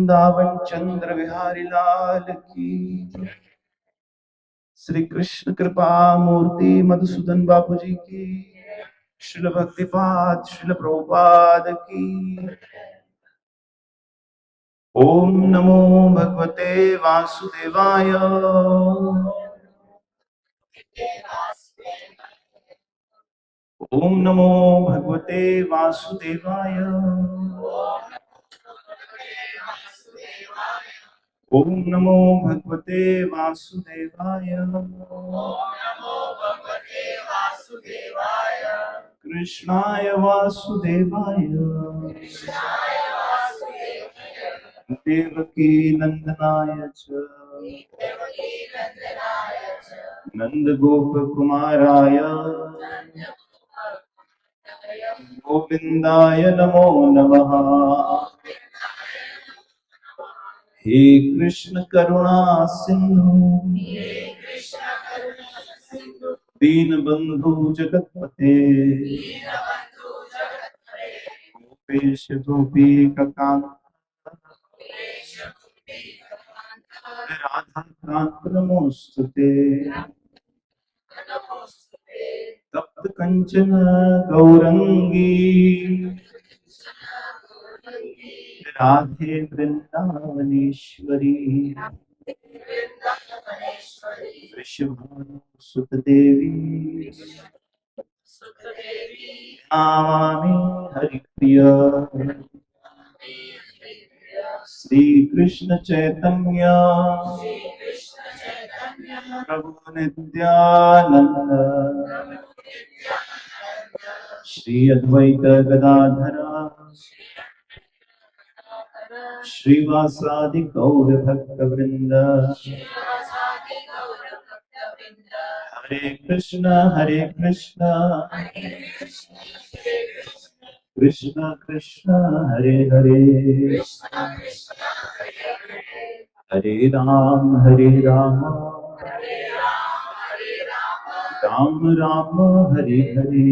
वृंदावन चंद्र बिहारी लाल की। श्री कृष्ण कृपा मूर्ति मधुसूदन बापू जी की। श्रील भक्तिपाद श्रील प्रभुपाद की। ओम नमो भगवते वासुदेवाय। ओम नमो भगवते वासुदेवाय। ओम नमो भगवते वासुदेवाय। कृष्णाय वासुदेवाय देवकी नंदनाय च नंद गोप कुमाराय गोविंदाय नमो नमः। हे कृष्ण करुणा सिंधु दीन बंधु जगतपते गोपेश गोपी कांत राधा कांत नमोस्तुते। तप्त कंचन गौरंगी राधे वृंदावनेश्वरी वृषभानुसुत देवी नमामि हरिप्रिय। श्री कृष्ण चैतन्य प्रभु नित्यानंद श्री अद्वैत गदाधर श्रीवासादि गौर भक्त वृंद। हरे कृष्ण कृष्ण कृष्ण हरे हरे हरे राम राम राम हरे हरे।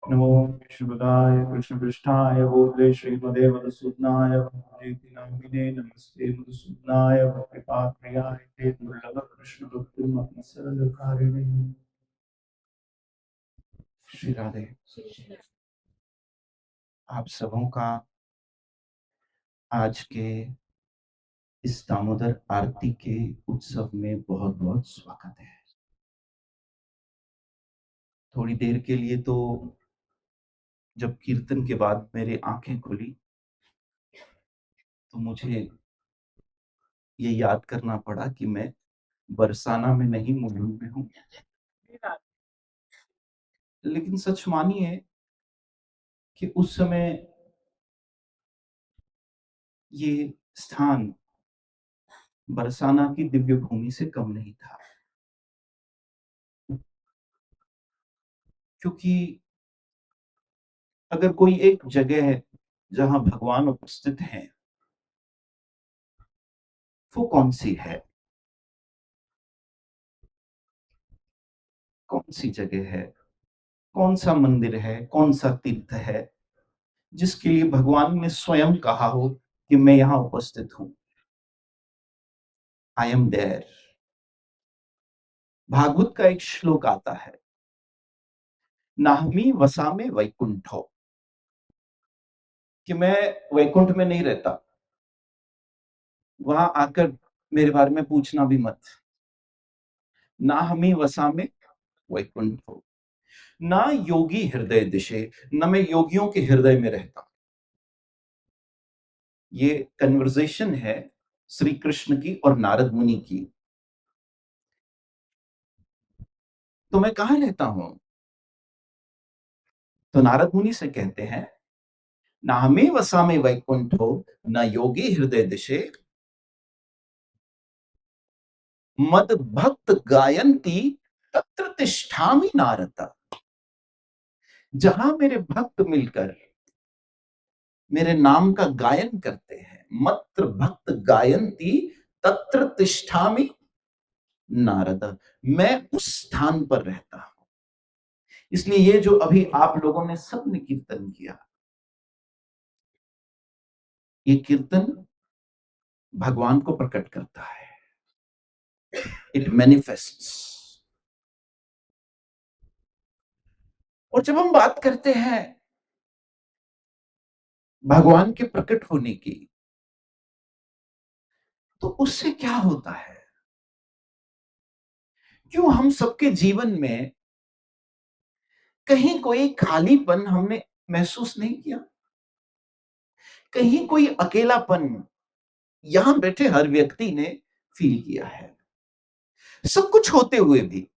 नमो विष्णुपदाय कृष्ण पृष्ठाय भूतले श्रीमदे मधुसूदनाय नामिने नमस्ते मधुसूदनाय भक्तिपात्रयाय ते दुर्लभ कृष्ण भक्तिमति सरलकारिणे। श्री राधे। आप सबों का आज के इस दामोदर आरती के उत्सव में बहुत बहुत स्वागत है। थोड़ी देर के लिए तो जब कीर्तन के बाद मेरी आंखें खुली तो मुझे ये याद करना पड़ा कि मैं बरसाना में नहीं, मुलुंड में हूं। लेकिन सच मानिए कि उस समय ये स्थान बरसाना की दिव्य भूमि से कम नहीं था, क्योंकि अगर कोई एक जगह है जहां भगवान उपस्थित हैं, वो कौन सी है? कौन सी जगह है, कौन सा मंदिर है, कौन सा तीर्थ है जिसके लिए भगवान ने स्वयं कहा हो कि मैं यहां उपस्थित हूं? I am there. भागवत का एक श्लोक आता है, नाहमी वसामे वैकुंठो, कि मैं वैकुंठ में नहीं रहता, वहां आकर मेरे बारे में पूछना भी मत। नाहमी वसामे वैकुंठो, ना योगी हृदय दिशे, न मैं योगियों के हृदय में रहता। ये कन्वर्सेशन है श्री कृष्ण की और नारद मुनि की। तो मैं कहां रहता हूं? तो नारद मुनि से कहते हैं, नाहमे वसामे वैकुंठो न योगी हृदय दिशे मद भक्त गायंती तत्र तिष्ठामि नारद। जहां मेरे भक्त मिलकर मेरे नाम का गायन करते हैं, मत्र भक्त गायंती तत्र तिष्ठामि नारद, मैं उस स्थान पर रहता हूं। इसलिए ये जो अभी आप लोगों ने सबने कीर्तन किया, ये कीर्तन भगवान को प्रकट करता है, इट मैनिफेस्ट्स। और जब हम बात करते हैं भगवान के प्रकट होने की, तो उससे क्या होता है? क्यों हम सबके जीवन में कहीं कोई खालीपन हमने महसूस नहीं किया? कहीं कोई अकेलापन यहां बैठे हर व्यक्ति ने फील किया है। सब कुछ होते हुए भी,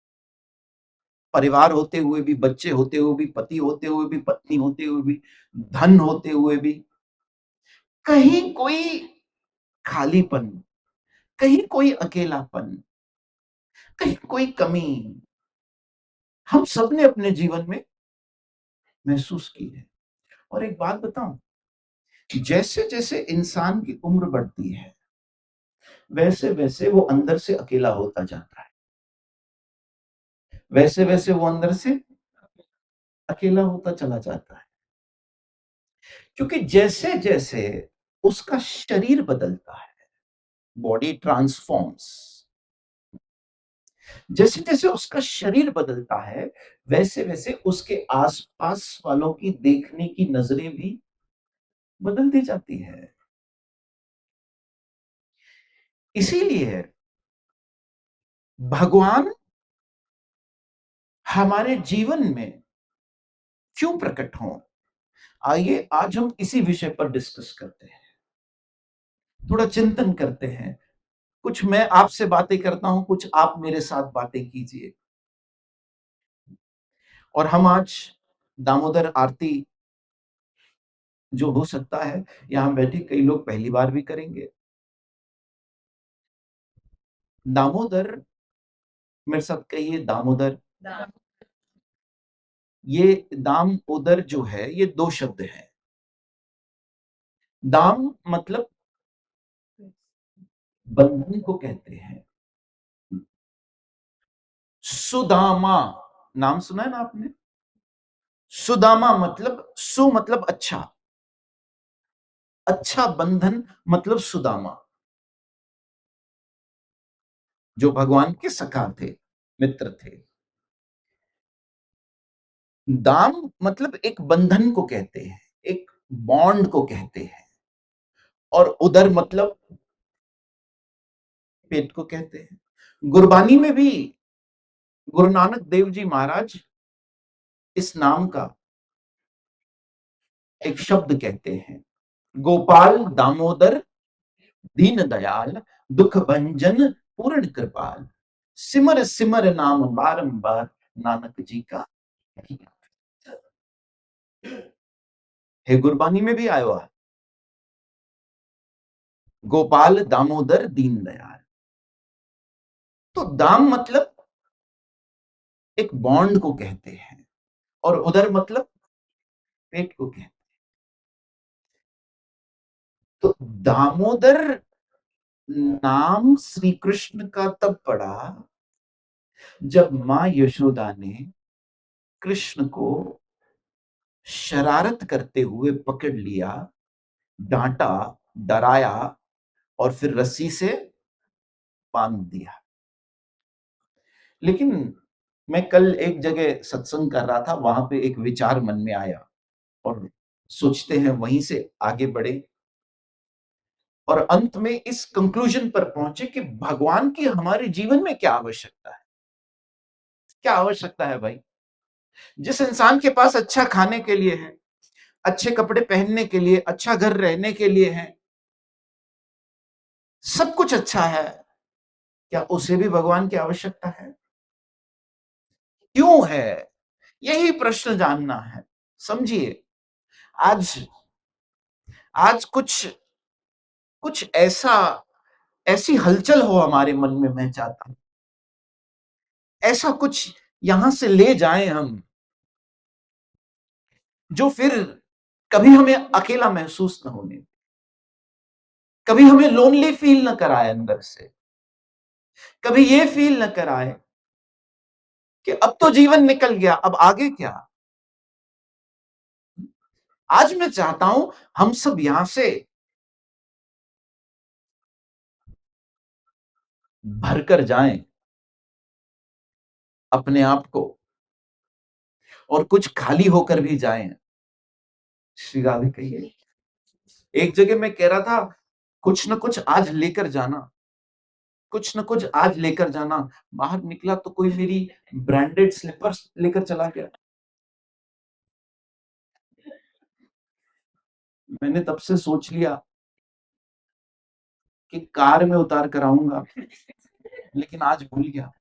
परिवार होते हुए भी, बच्चे होते हुए भी, पति होते हुए भी, पत्नी होते हुए भी, धन होते हुए भी, कहीं कोई खालीपन, कहीं कोई अकेलापन, कहीं कोई कमी हम सबने अपने जीवन में महसूस की है। और एक बात बताऊं, जैसे जैसे इंसान की उम्र बढ़ती है, वैसे वैसे वो अंदर से अकेला होता जाता है, वैसे वैसे वो अंदर से अकेला होता चला जाता है। क्योंकि जैसे जैसे उसका शरीर बदलता है, बॉडी ट्रांसफॉर्म्स, जैसे जैसे उसका शरीर बदलता है, वैसे वैसे उसके आसपास वालों की देखने की नजरें भी बदलती जाती है। इसीलिए भगवान हमारे जीवन में क्यों प्रकट हों, आइए आज हम इसी विषय पर डिस्कस करते हैं, थोड़ा चिंतन करते हैं। कुछ मैं आपसे बातें करता हूं, कुछ आप मेरे साथ बातें कीजिए। और हम आज दामोदर आरती, जो हो सकता है यहां बैठे कई लोग पहली बार भी करेंगे, दामोदर, मेरे साथ कहिए दामोदर। ये दाम उदर जो है, ये दो शब्द है। दाम मतलब बंधन को कहते हैं। सुदामा, नाम सुना है ना आपने? सुदामा मतलब, सु मतलब अच्छा, अच्छा बंधन मतलब सुदामा, जो भगवान के सखा थे, मित्र थे। दाम मतलब एक बंधन को कहते हैं, एक बॉन्ड को कहते हैं। और उदर मतलब पेट को कहते हैं। गुरबानी में भी गुरु नानक देव जी महाराज इस नाम का एक शब्द कहते हैं, गोपाल दामोदर दीन दयाल, दुख भंजन पूर्ण कृपाल, सिमर सिमर नाम बारंबार, नानक जी का है। गुरबानी में भी आया हुआ है, गोपाल दामोदर दीन दयाल। तो दाम मतलब एक बॉन्ड को कहते हैं, और उदर मतलब पेट को कहते हैं। तो दामोदर नाम श्री कृष्ण का तब पड़ा जब मां यशोदा ने कृष्ण को शरारत करते हुए पकड़ लिया, डांटा, डराया, और फिर रस्सी से बांध दिया। लेकिन मैं कल एक जगह सत्संग कर रहा था, वहां पे एक विचार मन में आया, और सोचते हैं वहीं से आगे बढ़े, और अंत में इस कंक्लूजन पर पहुंचे कि भगवान की हमारे जीवन में क्या आवश्यकता है। क्या आवश्यकता है भाई? जिस इंसान के पास अच्छा खाने के लिए है, अच्छे कपड़े पहनने के लिए, अच्छा घर रहने के लिए है, सब कुछ अच्छा है, क्या उसे भी भगवान की आवश्यकता है? क्यों है? यही प्रश्न जानना है। समझिए, आज आज कुछ कुछ ऐसा, ऐसी हलचल हो हमारे मन में, मैं चाहता हूं ऐसा कुछ यहां से ले जाएं हम, जो फिर कभी हमें अकेला महसूस न होने, कभी हमें लोनली फील न कराए अंदर से, कभी ये फील न कराए कि अब तो जीवन निकल गया, अब आगे क्या। आज मैं चाहता हूं हम सब यहां से भरकर जाएं अपने आप को, और कुछ खाली होकर भी जाएं। श्री राधे कहिए। एक जगह मैं कह रहा था, कुछ ना कुछ आज लेकर जाना, कुछ ना कुछ आज लेकर जाना। बाहर निकला तो कोई मेरी ब्रांडेड स्लीपर्स लेकर चला गया। मैंने तब से सोच लिया कि कार में उतार कर आऊंगा, लेकिन आज भूल गया।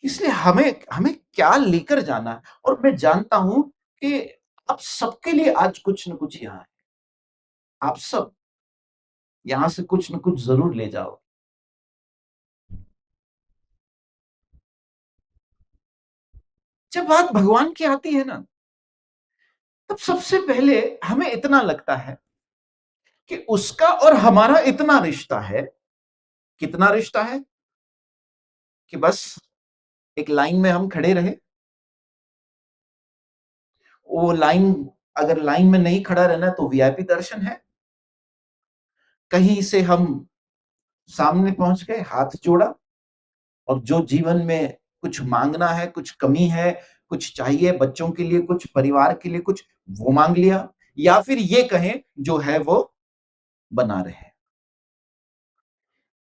इसलिए हमें हमें क्या लेकर जाना है। और मैं जानता हूं कि आप सबके लिए आज कुछ न कुछ यहाँ है। आप सब यहां से कुछ न कुछ जरूर ले जाओ। जब बात भगवान की आती है ना, तब सबसे पहले हमें इतना लगता है कि उसका और हमारा इतना रिश्ता है। कितना रिश्ता है कि बस एक लाइन में हम खड़े रहे। वो लाइन, अगर लाइन में नहीं खड़ा रहना तो वीआईपी दर्शन है। कहीं से हम सामने पहुंच गए, हाथ जोड़ा, और जो जीवन में कुछ मांगना है, कुछ कमी है, कुछ चाहिए बच्चों के लिए, कुछ परिवार के लिए, कुछ वो मांग लिया। या फिर ये कहें जो है वो बना रहे।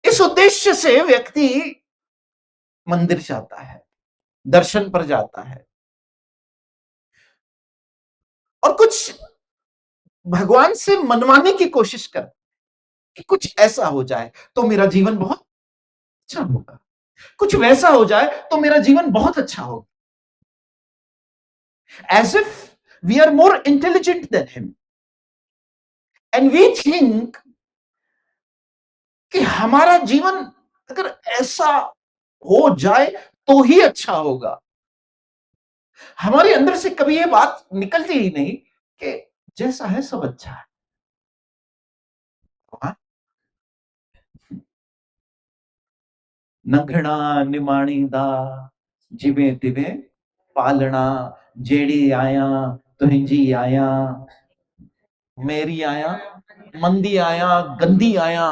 इस उद्देश्य से व्यक्ति मंदिर जाता है, दर्शन पर जाता है, और कुछ भगवान से मनवाने की कोशिश कर कि कुछ ऐसा हो जाए तो मेरा जीवन बहुत अच्छा होगा, कुछ वैसा हो जाए तो मेरा जीवन बहुत अच्छा होगा। As if we are more intelligent than him, and we think कि हमारा जीवन अगर ऐसा हो जाए तो ही अच्छा होगा। हमारे अंदर से कभी ये बात निकलती ही नहीं कि जैसा है सब अच्छा है। हाँ? नंगना निमाणी दा जिवे तिवे पालना, जेड़ी आया तुहिंजी आया, मेरी आया मंदी आया गंदी आया,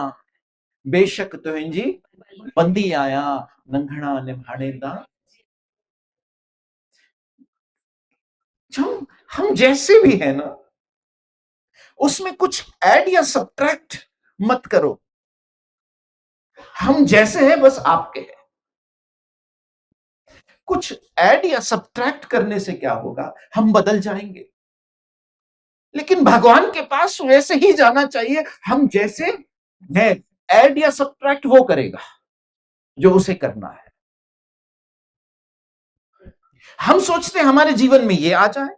बेशक तुहिंजी बंदी आया, नंगना निभाने दा। हम जैसे भी है ना, उसमें कुछ ऐड या सब्ट्रैक्ट मत करो। हम जैसे हैं बस आपके हैं। कुछ ऐड या सब्ट्रैक्ट करने से क्या होगा, हम बदल जाएंगे। लेकिन भगवान के पास वैसे ही जाना चाहिए हम जैसे हैं। ऐड या सब्ट्रैक्ट वो करेगा जो उसे करना है। हम सोचते हैं हमारे जीवन में ये आ जाए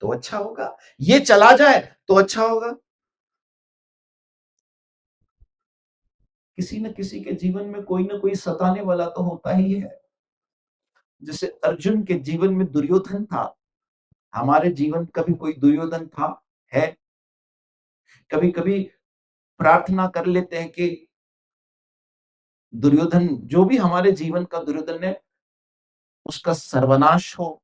तो अच्छा होगा, ये चला जाए तो अच्छा होगा। किसी न किसी के जीवन में कोई ना कोई सताने वाला तो होता ही है। जैसे अर्जुन के जीवन में दुर्योधन था, हमारे जीवन कभी कोई दुर्योधन था, है? कभी कभी प्रार्थना कर लेते हैं कि दुर्योधन, जो भी हमारे जीवन का दुर्योधन है, उसका सर्वनाश हो।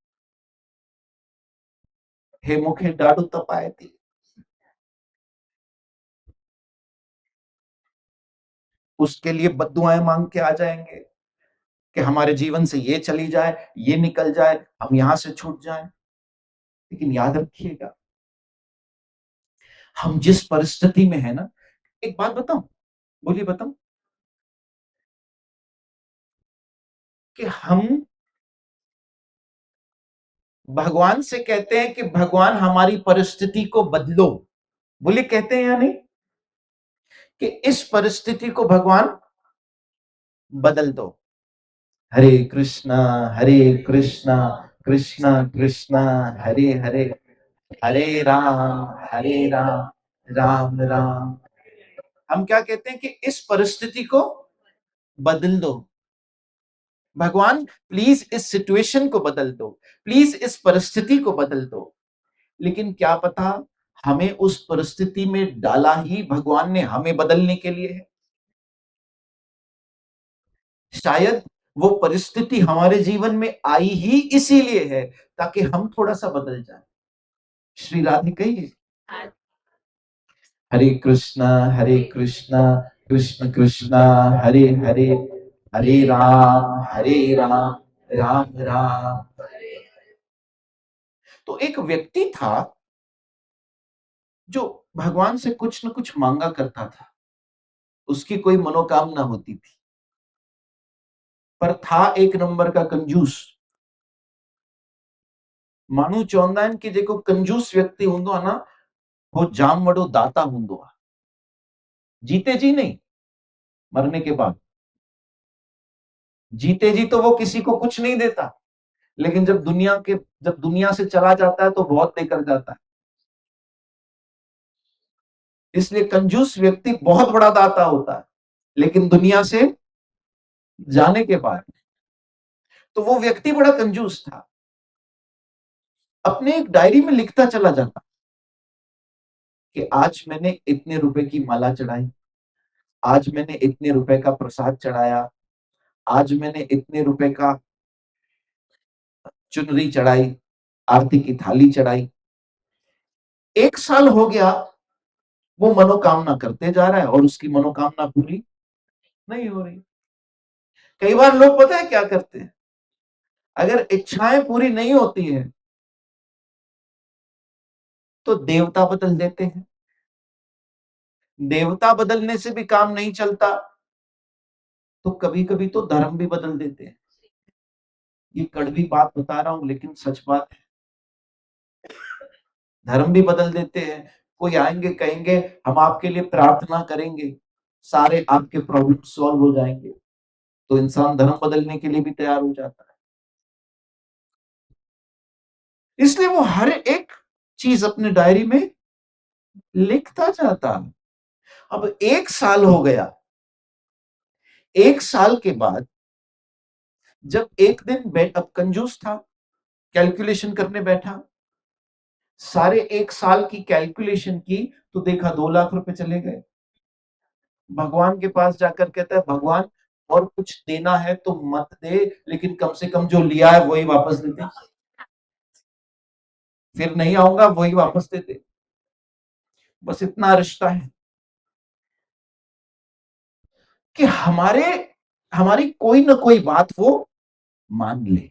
हे मुखे डाडू तपाए थी। उसके लिए बद्दुआएं मांग के आ जाएंगे कि हमारे जीवन से ये चली जाए, ये निकल जाए, हम यहां से छूट जाएं। लेकिन याद रखिएगा, हम जिस परिस्थिति में है ना, एक बात बताऊं, बोलिए बताऊं, कि हम भगवान से कहते हैं कि भगवान हमारी परिस्थिति को बदलो। बोलिए, कहते हैं या नहीं कि इस परिस्थिति को भगवान बदल दो। हरे कृष्णा कृष्णा कृष्णा हरे हरे, हरे राम राम राम। हम क्या कहते हैं कि इस परिस्थिति को बदल दो। भगवान प्लीज इस सिचुएशन को बदल दो, प्लीज इस परिस्थिति को बदल दो। लेकिन क्या पता हमें उस परिस्थिति में डाला ही भगवान ने हमें बदलने के लिए है। शायद वो परिस्थिति हमारे जीवन में आई ही इसीलिए है ताकि हम थोड़ा सा बदल जाए। श्री राधे कहिए। हरे कृष्णा कृष्ण कृष्ण हरे हरे, हरे राम राम राम। तो एक व्यक्ति था जो भगवान से कुछ न कुछ मांगा करता था, उसकी कोई मनोकामना होती थी, पर था एक नंबर का कंजूस। मानू चवंदा आहिनि कि जेको कंजूस व्यक्ति हूंदो आहे न, वो जाम वॾो दाता हूंदो आहे। जीते जी नहीं, मरने के बाद। जीते जी तो वो किसी को कुछ नहीं देता, लेकिन जब दुनिया से चला जाता है तो बहुत देकर जाता है। इसलिए कंजूस व्यक्ति बहुत बड़ा दाता होता है, लेकिन दुनिया से जाने के बाद। तो वो व्यक्ति बड़ा कंजूस था, अपने एक डायरी में लिखता चला जाता कि आज मैंने इतने रुपए की माला चढ़ाई, आज मैंने इतने रुपए का प्रसाद चढ़ाया, आज मैंने इतने रुपए का चुनरी चढ़ाई, आरती की थाली चढ़ाई। 1 साल हो गया, वो मनोकामना करते जा रहा है और उसकी मनोकामना पूरी नहीं हो रही। कई बार लोग पता है क्या करते हैं, अगर इच्छाएं पूरी नहीं होती है तो देवता बदल देते हैं। देवता बदलने से भी काम नहीं चलता, तो कभी कभी तो धर्म भी बदल देते हैं। ये कड़वी बात बता रहा हूं, लेकिन सच बात है। धर्म भी बदल देते हैं। कोई आएंगे, कहेंगे हम आपके लिए प्रार्थना करेंगे, सारे आपके प्रॉब्लम सॉल्व हो जाएंगे, तो इंसान धर्म बदलने के लिए भी तैयार हो जाता है। इसलिए वो हर एक चीज अपने डायरी में लिखता जाता। अब 1 साल हो गया। 1 साल के बाद जब एक दिन अब कंजूस था, कैलकुलेशन करने बैठा, सारे 1 साल की कैलकुलेशन की, तो देखा 2 लाख रुपए चले गए। भगवान के पास जाकर कहता है, भगवान और कुछ देना है तो मत दे, लेकिन कम से कम जो लिया है वही वापस दे दे। फिर नहीं आऊंगा, वही वापस दे दे। बस इतना रिश्ता है कि हमारी कोई ना कोई बात वो मान ले।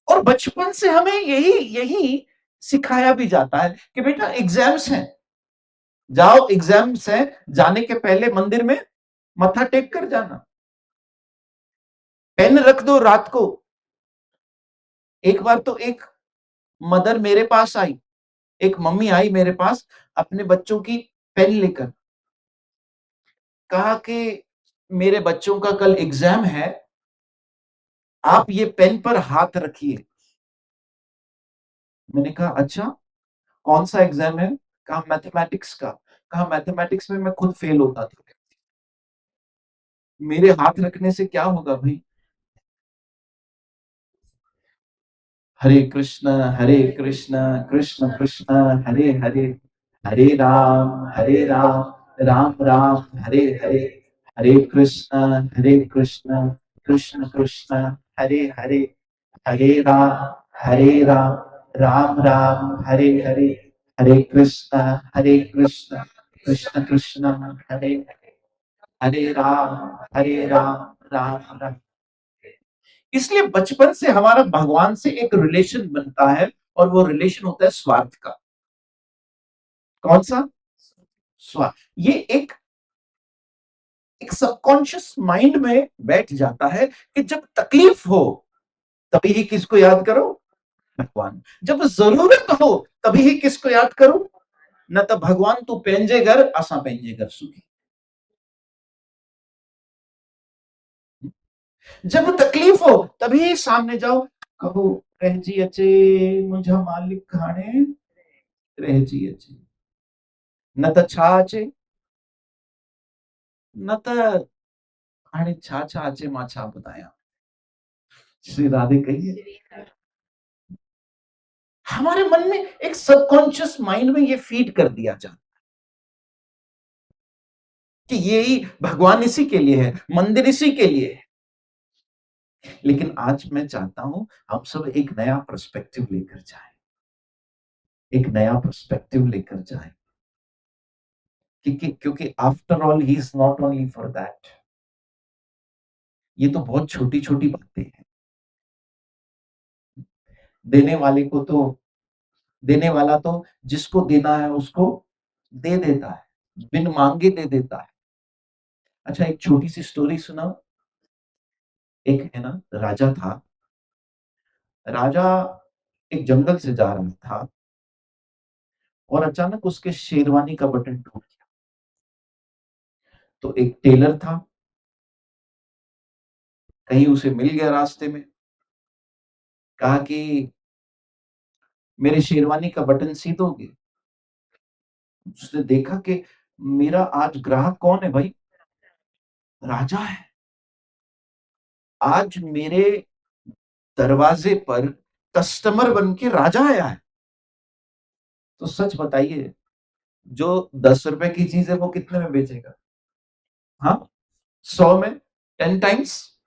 और बचपन से हमें यही यही सिखाया भी जाता है कि बेटा एग्जाम्स हैं, जाओ एग्जाम्स हैं, जाने के पहले मंदिर में मत्था टेक कर जाना। पेन रख दो रात को। एक बार तो एक मदर मेरे पास आई, एक मम्मी आई मेरे पास अपने बच्चों की पेन लेकर, कहा कि मेरे बच्चों का कल एग्जाम है, आप ये पेन पर हाथ रखिए। मैंने कहा अच्छा, कौन सा एग्जाम है? कहा मैथमेटिक्स का। कहा मैथमेटिक्स में मैं खुद फेल होता था, मेरे हाथ रखने से क्या होगा भाई। हरे कृष्ण कृष्ण कृष्ण हरे हरे, हरे राम राम राम हरे हरे, हरे कृष्ण कृष्ण कृष्ण हरे हरे, हरे राम राम राम हरे हरे, हरे कृष्ण कृष्ण कृष्ण हरे हरे राम राम राम। इसलिए बचपन से हमारा भगवान से एक रिलेशन बनता है, और वो रिलेशन होता है स्वार्थ का। कौन सा? स्वार्थ। ये एक एक सबकॉन्शियस माइंड में बैठ जाता है कि जब तकलीफ हो तभी ही किसको याद करो? भगवान। जब जरूरत हो तभी ही किसको याद करो? न तो भगवान तू पंहिंजे घर, असां पंहिंजे घर सुखी। जब तकलीफ हो तभी सामने जाओ, कहो रहिजी अचे मुंहिंजा मालिक हाणे, रहिजी अचे। न त छा अचे, न त हाणे छा छा अचे, मां छा ॿुधायां। श्री राधे कहिए। हमारे मन में एक सबकॉन्शियस माइंड में ये फीड कर दिया जाता कि यही भगवान इसी के लिए है, मंदिर इसी के लिए है। लेकिन आज मैं चाहता हूं हम सब एक नया पर्सपेक्टिव लेकर जाएं, एक नया पर्सपेक्टिव लेकर जाएं। क्योंकि after all he is not only for that. ये तो बहुत छोटी छोटी बातें हैं। देने वाले को तो देने वाला तो जिसको देना है उसको दे देता है, बिन मांगे दे देता है। अच्छा, एक छोटी सी स्टोरी सुना। एक है ना, राजा था। राजा एक जंगल से जा रहा था और अचानक उसके शेरवानी का बटन टूट गया। तो एक टेलर था, कहीं उसे मिल गया रास्ते में। कहा कि मेरे शेरवानी का बटन सी दोगे। उसने देखा कि मेरा आज ग्राहक कौन है भाई? राजा है। आज मेरे दरवाजे पर कस्टमर बन के राजा आया है। तो सच बताइए, जो 10 रुपए की चीज है वो कितने में बेचेगा? हाँ, 100 में, 10 टाइम्स,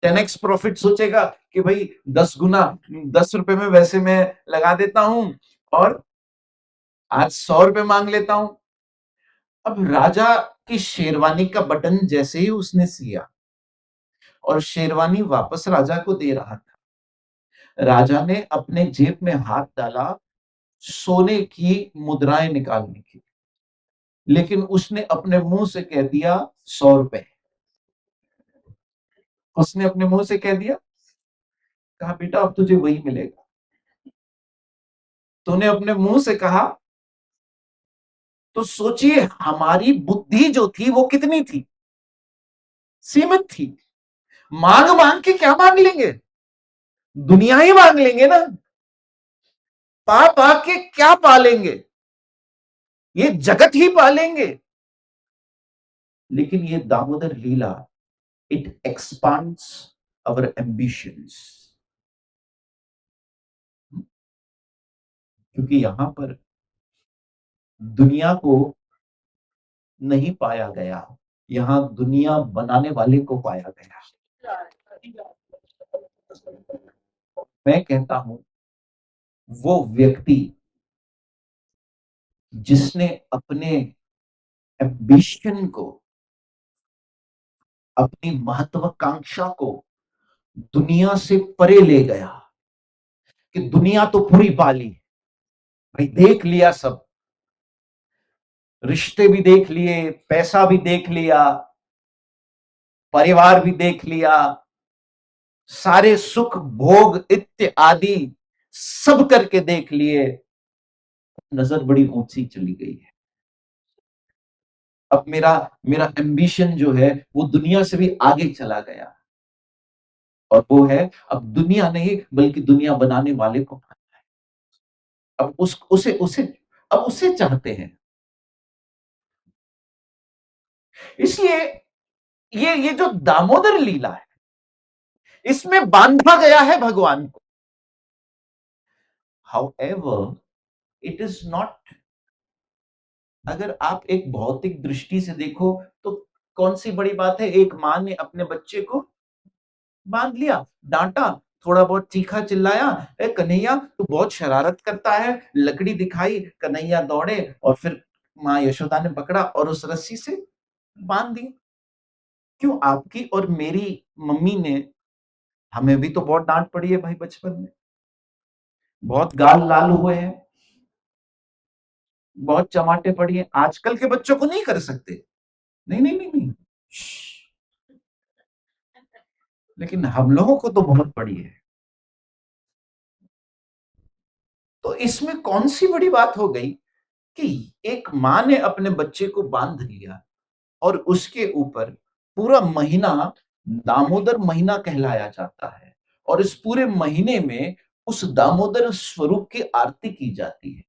10x प्रॉफिट सोचेगा कि भाई 10 गुना, 10 रुपए में वैसे मैं लगा देता हूं और आज 100 रुपए मांग लेता हूं। अब राजा की शेरवानी का बटन जैसे ही उसने सिया और शेरवानी वापस राजा को दे रहा था, राजा ने अपने जेब में हाथ डाला सोने की मुद्राएं निकालने की, लेकिन उसने अपने मुंह से कह दिया 100 रुपए। उसने अपने मुंह से कह दिया, कहा बेटा अब तुझे वही मिलेगा। तूने अपने मुंह से कहा। तो सोचिए हमारी बुद्धि जो थी वो कितनी थी, सीमित थी। मांग मांग के क्या मांग लेंगे? दुनिया ही मांग लेंगे ना। पा पा के क्या पालेंगे? ये जगत ही पालेंगे। लेकिन ये दामोदर लीला, इट एक्सपांड्स अवर एम्बिशंस। क्योंकि यहां पर दुनिया को नहीं पाया गया, यहां दुनिया बनाने वाले को पाया गया। मैं कहता हूं, वो व्यक्ति जिसने अपने एम्बिशन को, अपनी महत्वाकांक्षा को दुनिया से परे ले गया, कि दुनिया तो पूरी पाली भाई, देख लिया सब, रिश्ते भी देख लिए, पैसा भी देख लिया, परिवार भी देख लिया, सारे सुख भोग इत्यादि सब करके देख लिए, नजर बड़ी ऊंची चली गई है। अब मेरा मेरा एम्बिशन जो है वो दुनिया से भी आगे चला गया, और वो है अब दुनिया नहीं बल्कि दुनिया बनाने वाले को पाना है। अब उस उसे उसे अब उसे चाहते हैं। इसलिए ये जो दामोदर लीला है, इसमें बांधा गया है भगवान को। How ever, it is not, अगर आप एक भौतिक दृष्टि से देखो तो कौन सी बड़ी बात है, एक माँ ने अपने बच्चे को बांध लिया, डांटा, थोड़ा बहुत चीखा चिल्लाया, ए कन्हैया तू बहुत शरारत करता है, लकड़ी दिखाई, कन्हैया दौड़े और फिर माँ यशोदा ने पकड़ा और उस रस्सी से बांध दिया। क्यों आपकी और मेरी मम्मी ने, हमें भी तो बहुत डांट पड़ी है भाई बचपन में, बहुत गाल लाल हुए हैं, बहुत चमाटे पड़ी है। आजकल के बच्चों को नहीं कर सकते, नहीं नहीं नहीं नहीं, लेकिन हम लोगों को तो बहुत पड़ी है। तो इसमें कौन सी बड़ी बात हो गई कि एक माँ ने अपने बच्चे को बांध लिया और उसके ऊपर पूरा महीना दामोदर महीना कहलाया जाता है, और इस पूरे महीने में उस दामोदर स्वरूप की आरती की जाती है।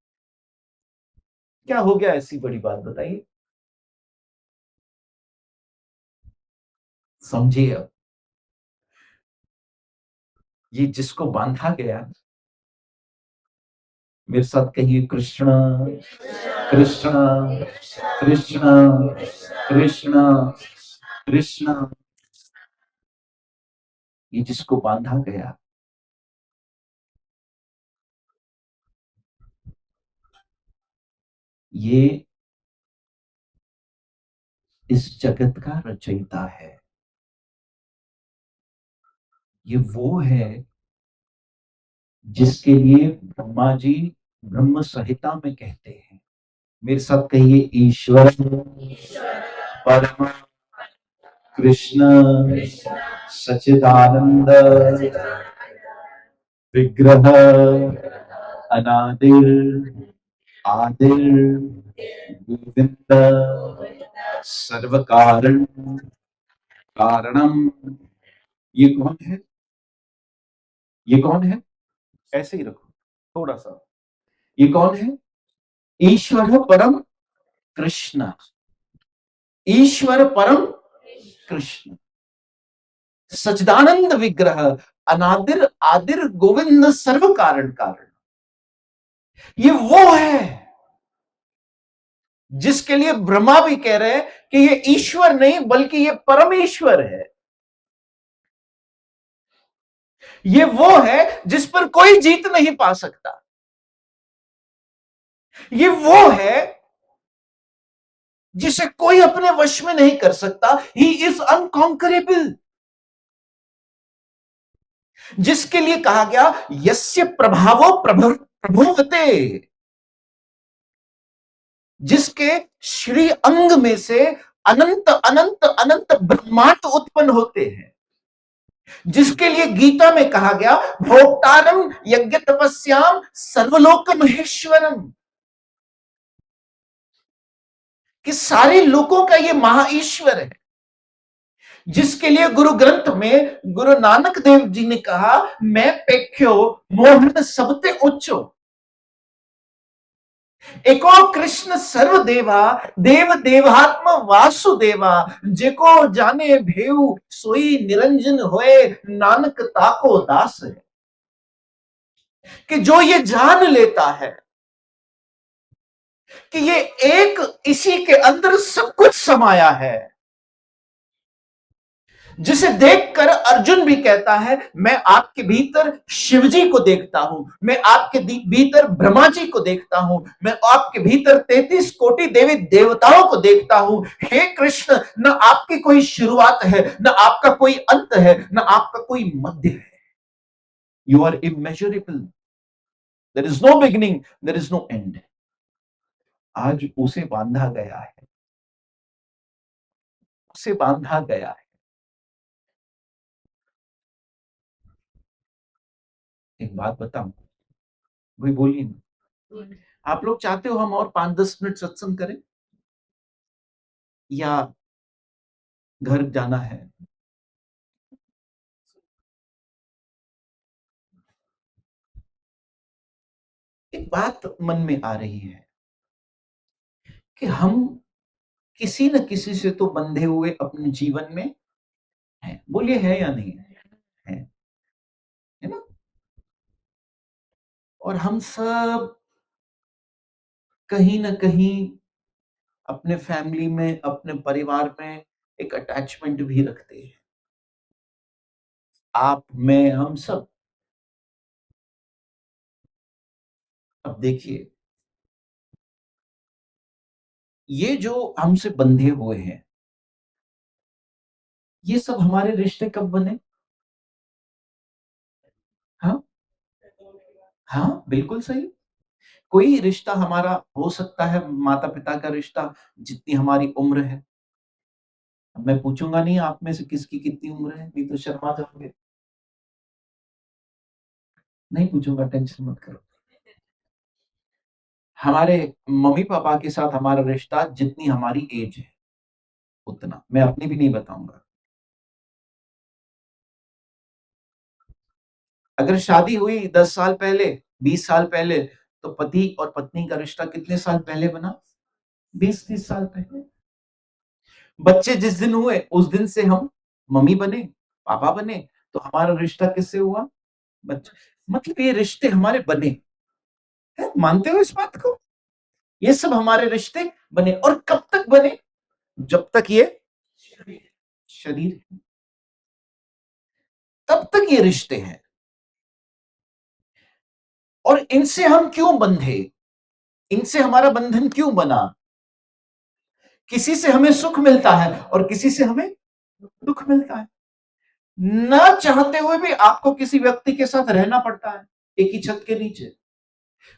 क्या हो गया ऐसी बड़ी बात बताइए? समझिए अब, ये जिसको बांधा गया, मेरे साथ कहिए कृष्ण कृष्ण कृष्ण कृष्ण कृष्ण। ये जिसको बांधा गया, ये इस जगत का रचयिता है। ये वो है जिसके लिए ब्रह्मा जी ब्रह्म संहिता में कहते हैं। मेरे साथ कहिए, ईश्वर परम कृष्ण सच्चिदानंद विग्रह अनादिर आदिर गोविंद सर्व कारण कारणम। ये कौन है? ये कौन है? ऐसे ही रखो थोड़ा सा। ये कौन है? ईश्वर परम कृष्ण। ईश्वर परम कृष्ण सच्चिदानंद विग्रह अनादिर आदिर गोविंद सर्व कारण कारण। ये वो है जिसके लिए ब्रह्मा भी कह रहे हैं कि ये ईश्वर नहीं बल्कि ये परमेश्वर है। ये वो है जिस पर कोई जीत नहीं पा सकता। ये वो है जिसे कोई अपने वश में नहीं कर सकता। ही इज अनकॉन्करेबल। जिसके लिए कहा गया यस्य प्रभावो प्रभुवते। जिसके श्री अंग में से अनंत अनंत अनंत ब्रह्मांड उत्पन्न होते हैं। जिसके लिए गीता में कहा गया भोक्तारम यज्ञ तपस्याम सर्वलोक महेश्वरम, कि सारे लोगों का ये महाईश्वर है। जिसके लिए गुरु ग्रंथ में गुरु नानक देव जी ने कहा मैं पेख्यो मोहन सबते उच्चो। एको कृष्ण सर्वदेवा देव देवात्म वासुदेवा, जेको जाने भेऊ सोई निरंजन होए नानक ताको दास है। कि जो ये जान लेता है कि ये एक इसी के अंदर सब कुछ समाया है, जिसे देखकर अर्जुन भी कहता है मैं आपके भीतर शिवजी को देखता हूं, मैं आपके भीतर ब्रह्मा जी को देखता हूं, मैं आपके भीतर 33 कोटि देवी देवताओं को देखता हूं। हे कृष्ण, न आपकी कोई शुरुआत है, न आपका कोई अंत है, न आपका कोई मध्य है। You are immeasurable. There is no beginning, there is no end. आज उसे बांधा गया है, उसे बांधा गया है। एक बात बताऊं, कोई बोलिए ना। आप लोग चाहते हो हम और 5-10 मिनट सत्संग करें या घर जाना है? एक बात मन में आ रही है कि हम किसी न किसी से तो बंधे हुए अपने जीवन में हैं। बोलिए है या नहीं है? है ना? और हम सब कहीं ना कहीं अपने फैमिली में, अपने परिवार में एक अटैचमेंट भी रखते हैं। आप, मैं, हम सब। अब देखिए, ये जो हमसे बंधे हुए हैं, ये सब हमारे रिश्ते कब बने? हाँ, हाँ, बिल्कुल सही। कोई रिश्ता हमारा हो सकता है माता पिता का रिश्ता जितनी हमारी उम्र है। अब मैं पूछूंगा नहीं आप में से किसकी कितनी उम्र है, नहीं तो शर्मा जाओगे। नहीं पूछूंगा, टेंशन मत करो। हमारे मम्मी पापा के साथ हमारा रिश्ता जितनी हमारी एज है उतना, मैं अपनी भी नहीं बताऊंगा। अगर शादी हुई 10 साल पहले, 20 साल पहले, तो पति और पत्नी का रिश्ता कितने साल पहले बना? 20-30 साल पहले। बच्चे जिस दिन हुए उस दिन से हम मम्मी बने, पापा बने, तो हमारा रिश्ता किससे हुआ? बच्चे। मतलब ये रिश्ते हमारे बने हैं, मानते हो इस बात को? ये सब हमारे रिश्ते बने, और कब तक बने? जब तक ये शरीर, तब तक ये रिश्ते हैं। और इनसे हम क्यों बंधे? इनसे हमारा बंधन क्यों बना? किसी से हमें सुख मिलता है और किसी से हमें दुख मिलता है। न चाहते हुए भी आपको किसी व्यक्ति के साथ रहना पड़ता है, एक ही छत के नीचे।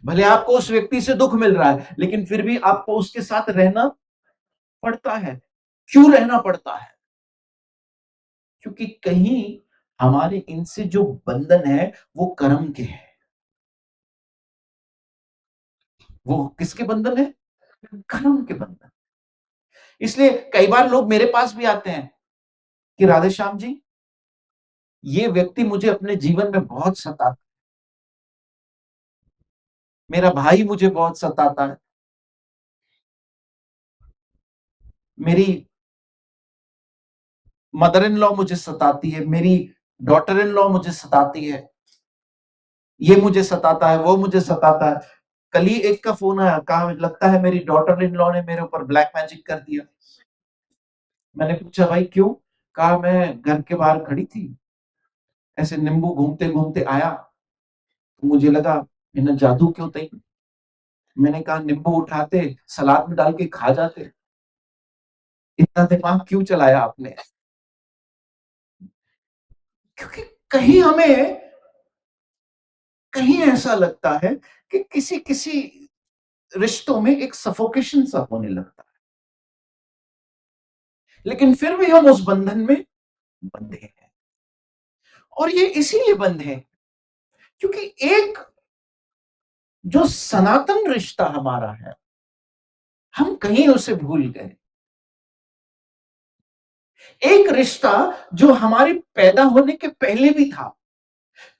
भले आपको उस व्यक्ति से दुख मिल रहा है, लेकिन फिर भी आपको उसके साथ रहना पड़ता है। क्यों रहना पड़ता है? क्योंकि कहीं हमारे इनसे जो बंधन है वो कर्म के हैं। वो किसके बंधन है? कर्म के बंधन। इसलिए कई बार लोग मेरे पास भी आते हैं कि राधे श्याम जी, ये व्यक्ति मुझे अपने जीवन में बहुत सताता है, मेरा भाई मुझे बहुत सताता है, मेरी मदर इन लॉ मुझे सताती है, मेरी डॉटर इन लॉ मुझे सताती है, ये मुझे सताता है, वो मुझे सताता है। कल ही एक का फोन आया, कहा लगता है मेरी डॉटर इन लॉ ने मेरे ऊपर ब्लैक मैजिक कर दिया। मैंने पूछा भाई क्यों? कहा मैं घर के बाहर खड़ी थी, ऐसे नींबू घूमते घूमते आया, तो मुझे लगा इन्हें जादू क्यों तई। मैंने कहा नींबू उठाते सलाद में डाल के खा जाते, इतना दिमाग क्यों चलाया आपने? क्योंकि कहीं हमें, कहीं ऐसा लगता है कि किसी किसी रिश्तों में एक सफोकेशन सा होने लगता है, लेकिन फिर भी हम उस बंधन में बंधे हैं। और ये इसीलिए बंधे हैं क्योंकि एक जो सनातन रिश्ता हमारा है, हम कहीं उसे भूल गए। एक रिश्ता जो हमारे पैदा होने के पहले भी था,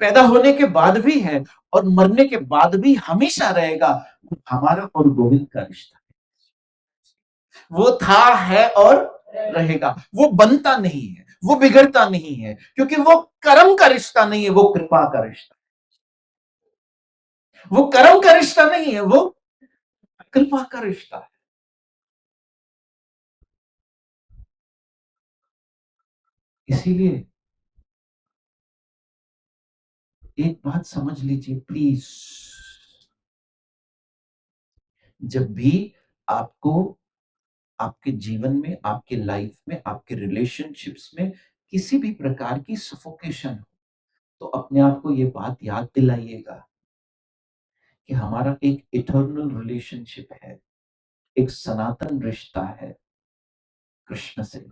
पैदा होने के बाद भी है और मरने के बाद भी हमेशा रहेगा, वो हमारा और गोविंद का रिश्ता। वो था, है और रहेगा। वो बनता नहीं है, वो बिगड़ता नहीं है, क्योंकि वो कर्म का रिश्ता नहीं है, वो कृपा का रिश्ता। वो कर्म का रिश्ता नहीं है, वो कृपा का रिश्ता है। इसीलिए एक बात समझ लीजिए प्लीज, जब भी आपको आपके जीवन में, आपके लाइफ में, आपके रिलेशनशिप्स में किसी भी प्रकार की सफोकेशन हो, तो अपने आप को ये बात याद दिलाइएगा कि हमारा एक इटर्नल रिलेशनशिप है, एक सनातन रिश्ता है कृष्ण से।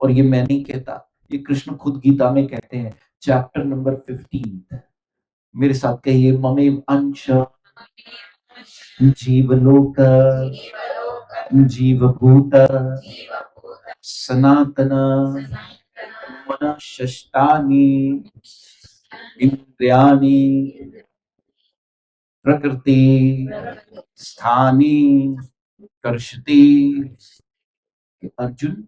और ये मैं नहीं कहता, ये कृष्ण खुद गीता में कहते हैं, चैप्टर नंबर 15। मेरे साथ कहिए, ममेव अंश जीवलोक जीवभूत सनातन मनःषष्ठानि इंद्रियाणि प्रकृति स्थानी कर्षति। अर्जुन,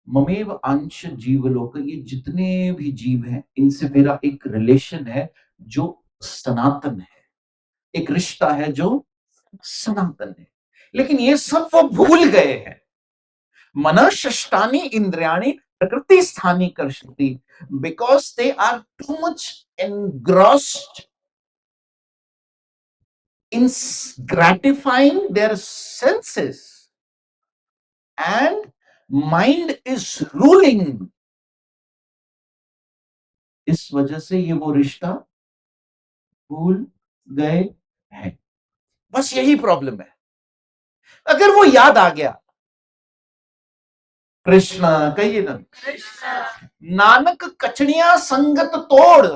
ममेव अंश जीवलोक, ये जितने भी जीव हैं इनसे मेरा एक रिलेशन है जो सनातन है, एक रिश्ता है जो सनातन है। लेकिन ये सब वो भूल गए हैं। मनःषष्ठानि इंद्रियाणि प्रकृति स्थानी कर्षति, because they are too much engrossed in gratifying their senses and mind is ruling। इस वजह से ये वो रिश्ता भूल गए हैं। बस यही प्रॉब्लम है। अगर वो याद आ गया, कृष्ण कहिए ना, नानक कचड़ियां संगत तोड़,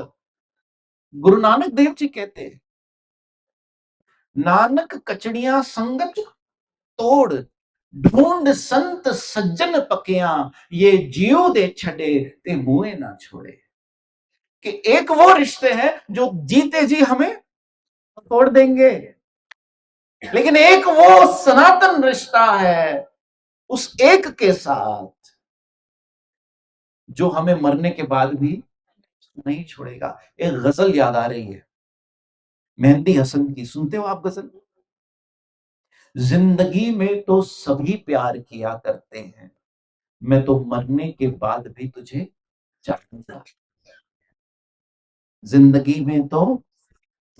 गुरु नानक देव जी कहते हैं, नानक कचड़ियां संगत तोड़, ढूंढ संत सज्जन पकिया, ये जियो दे छड़े ते मुए ना छोड़े। कि एक वो रिश्ते हैं जो जीते जी हमें तोड़ देंगे, लेकिन एक वो सनातन रिश्ता है उस एक के साथ जो हमें मरने के बाद भी नहीं छोड़ेगा। एक गजल याद आ रही है, मेहंदी हसन की, सुनते हो आप गजल? जिंदगी में तो सभी प्यार किया करते हैं, मैं तो मरने के बाद भी तुझे चाहूंगा। जिंदगी में तो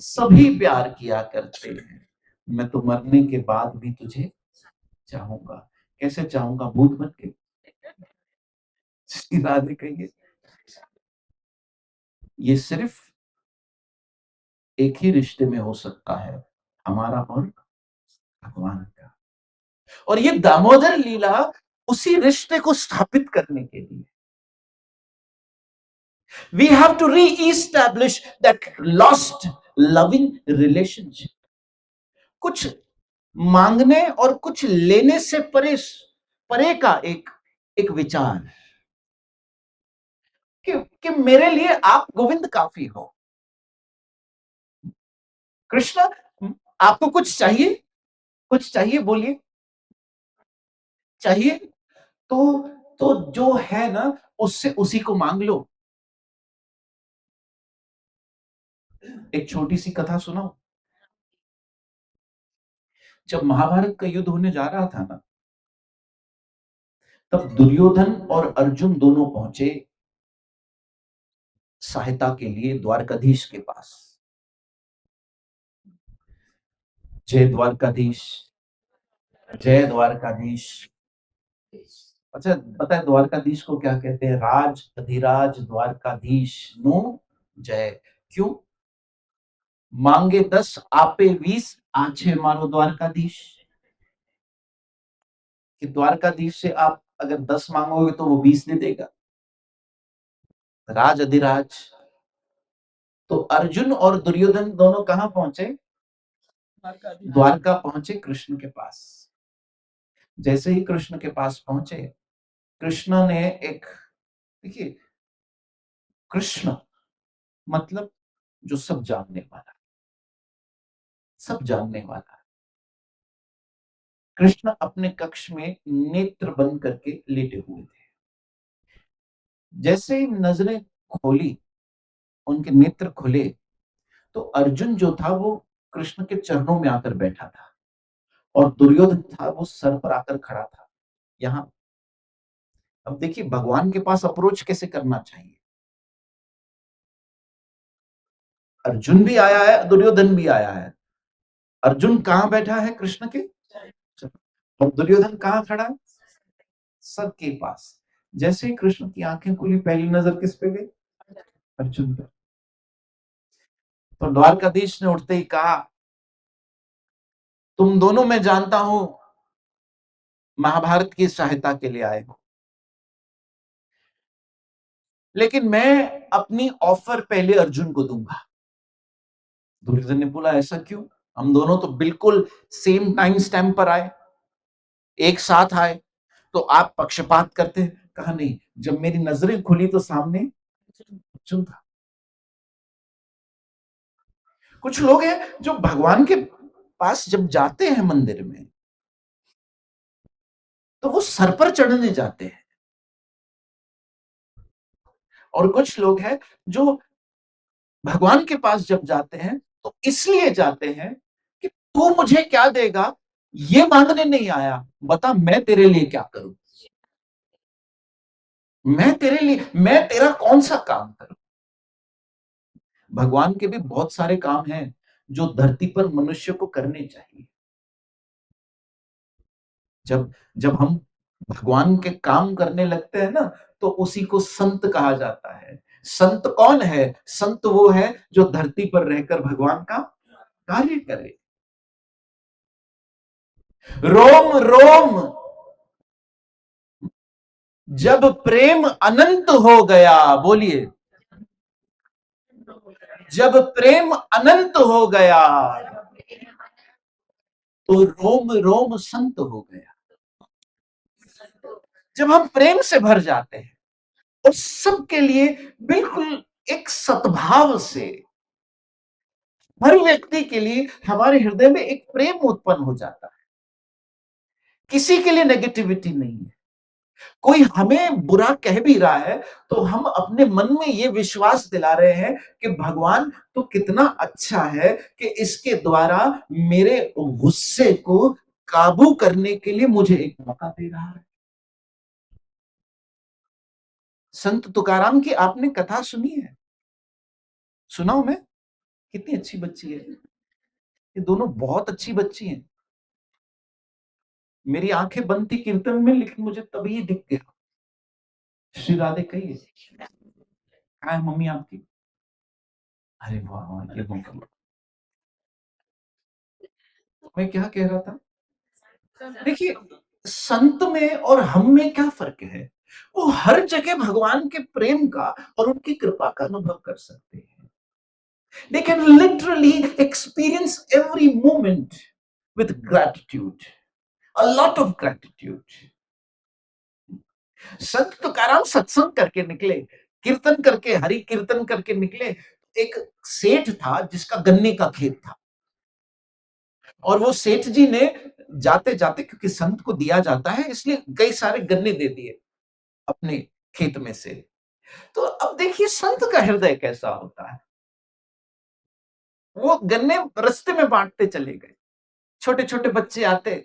सभी प्यार किया करते हैं, मैं तो मरने के बाद भी तुझे चाहूंगा। कैसे चाहूंगा, भूत बन के? श्री राधे कहिए। ये सिर्फ एक ही रिश्ते में हो सकता है, हमारा और भगवान का। और ये दामोदर लीला उसी रिश्ते को स्थापित करने के लिए, we have to reestablish that lost loving relationship. कुछ मांगने और कुछ लेने से परे परे का एक एक विचार कि मेरे लिए आप गोविंद काफी हो। कृष्ण, आपको कुछ चाहिए? कुछ चाहिए, बोलिए। चाहिए तो जो है ना, उससे उसी को मांग लो। एक छोटी सी कथा सुनाओ। जब महाभारत का युद्ध होने जा रहा था ना, तब दुर्योधन और अर्जुन दोनों पहुंचे सहायता के लिए द्वारकाधीश के पास। जय द्वारकाधीश, जय द्वारकाधीश। अच्छा, पता है द्वारकाधीश को क्या कहते हैं? राज अधिराज द्वारकाधीश नो जय। क्यों? मांगे 10 आपे 20, आछे मारो द्वारकाधीश। कि द्वारकाधीश से आप अगर 10 मांगोगे तो वो 20 दे देगा। राज अधिराज। तो अर्जुन और दुर्योधन दोनों कहां पहुंचे? द्वारका पहुंचे कृष्ण के पास। जैसे ही कृष्ण के पास पहुंचे, कृष्ण ने एक, देखिए, कृष्ण मतलब जो सब जानने वाला, सब जानने वाला। कृष्ण अपने कक्ष में नेत्र बंद करके लेटे हुए थे। जैसे ही नजरें खोली, उनके नेत्र खुले, तो अर्जुन जो था वो कृष्ण के चरणों में आकर बैठा था, और दुर्योधन था वो सर पर आकर खड़ा था यहां। अब देखिए भगवान के पास अप्रोच कैसे करना चाहिए। अर्जुन भी आया है, दुर्योधन भी आया है। अर्जुन कहां बैठा है? कृष्ण के। और दुर्योधन कहां खड़ा है? सर के पास। जैसे ही कृष्ण की आंखें खुली, पहली नजर किस पे गई? अर्जुन पे। तो द्वारकाधीश ने उठते ही कहा, तुम दोनों मैं जानता हूं महाभारत की सहायता के लिए आए हो, लेकिन मैं अपनी ऑफर पहले अर्जुन को दूंगा। दुर्योधन ने बोला, ऐसा क्यों? हम दोनों तो बिल्कुल सेम टाइम स्टैम्प पर आए, एक साथ आए, तो आप पक्षपात करते हैं। कहा नहीं, जब मेरी नजरें खुली तो सामने अर्जुन था। कुछ लोग हैं जो भगवान के पास जब जाते हैं मंदिर में, तो वो सर पर चढ़ने जाते हैं। और कुछ लोग हैं जो भगवान के पास जब जाते हैं तो इसलिए जाते हैं कि तू मुझे क्या देगा, ये मांगने नहीं आया, बता मैं तेरे लिए क्या करूं। मैं तेरे लिए, मैं तेरा कौन सा काम करूं। भगवान के भी बहुत सारे काम हैं जो धरती पर मनुष्य को करने चाहिए। जब जब हम भगवान के काम करने लगते हैं ना, तो उसी को संत कहा जाता है। संत कौन है? संत वो है जो धरती पर रहकर भगवान का कार्य करे। रोम रोम जब प्रेम अनंत हो गया, बोलिए, जब प्रेम अनंत हो गया, तो रोम रोम संत हो गया। जब हम प्रेम से भर जाते हैं और सबके लिए बिल्कुल एक सद्भाव से, हर व्यक्ति के लिए हमारे हृदय में एक प्रेम उत्पन्न हो जाता है, किसी के लिए नेगेटिविटी नहीं है। कोई हमें बुरा कह भी रहा है तो हम अपने मन में ये विश्वास दिला रहे हैं कि भगवान तो कितना अच्छा है कि इसके द्वारा मेरे गुस्से को काबू करने के लिए मुझे एक मौका दे रहा है। संत तुकाराम की आपने कथा सुनी है? सुनाओ मैं। कितनी अच्छी बच्ची है ये, दोनों बहुत अच्छी बच्ची हैं। मेरी आंखें बंद थी कीर्तन में, लेकिन मुझे तभी दिख गया। श्री राधे कहिए, कहा है मम्मी आपकी? अरे वाह, ये मम्मी। मैं क्या कह रहा था? देखिए, संत में और हम में क्या फर्क है? वो हर जगह भगवान के प्रेम का और उनकी कृपा का अनुभव कर सकते हैं। They can literally experience every moment with gratitude, a lot of gratitude. संत तुकाराम सत्संग करके निकले, कीर्तन करके, हरि कीर्तन करके निकले। एक सेठ था जिसका गन्ने का खेत था, और वो सेठ जी ने जाते जाते, क्योंकि संत को दिया जाता है इसलिए कई सारे गन्ने दे दिए अपने खेत में से। तो अब देखिए संत का हृदय कैसा होता है। वो गन्ने रास्ते में बांटते चले गए। छोटे छोटे बच्चे आते,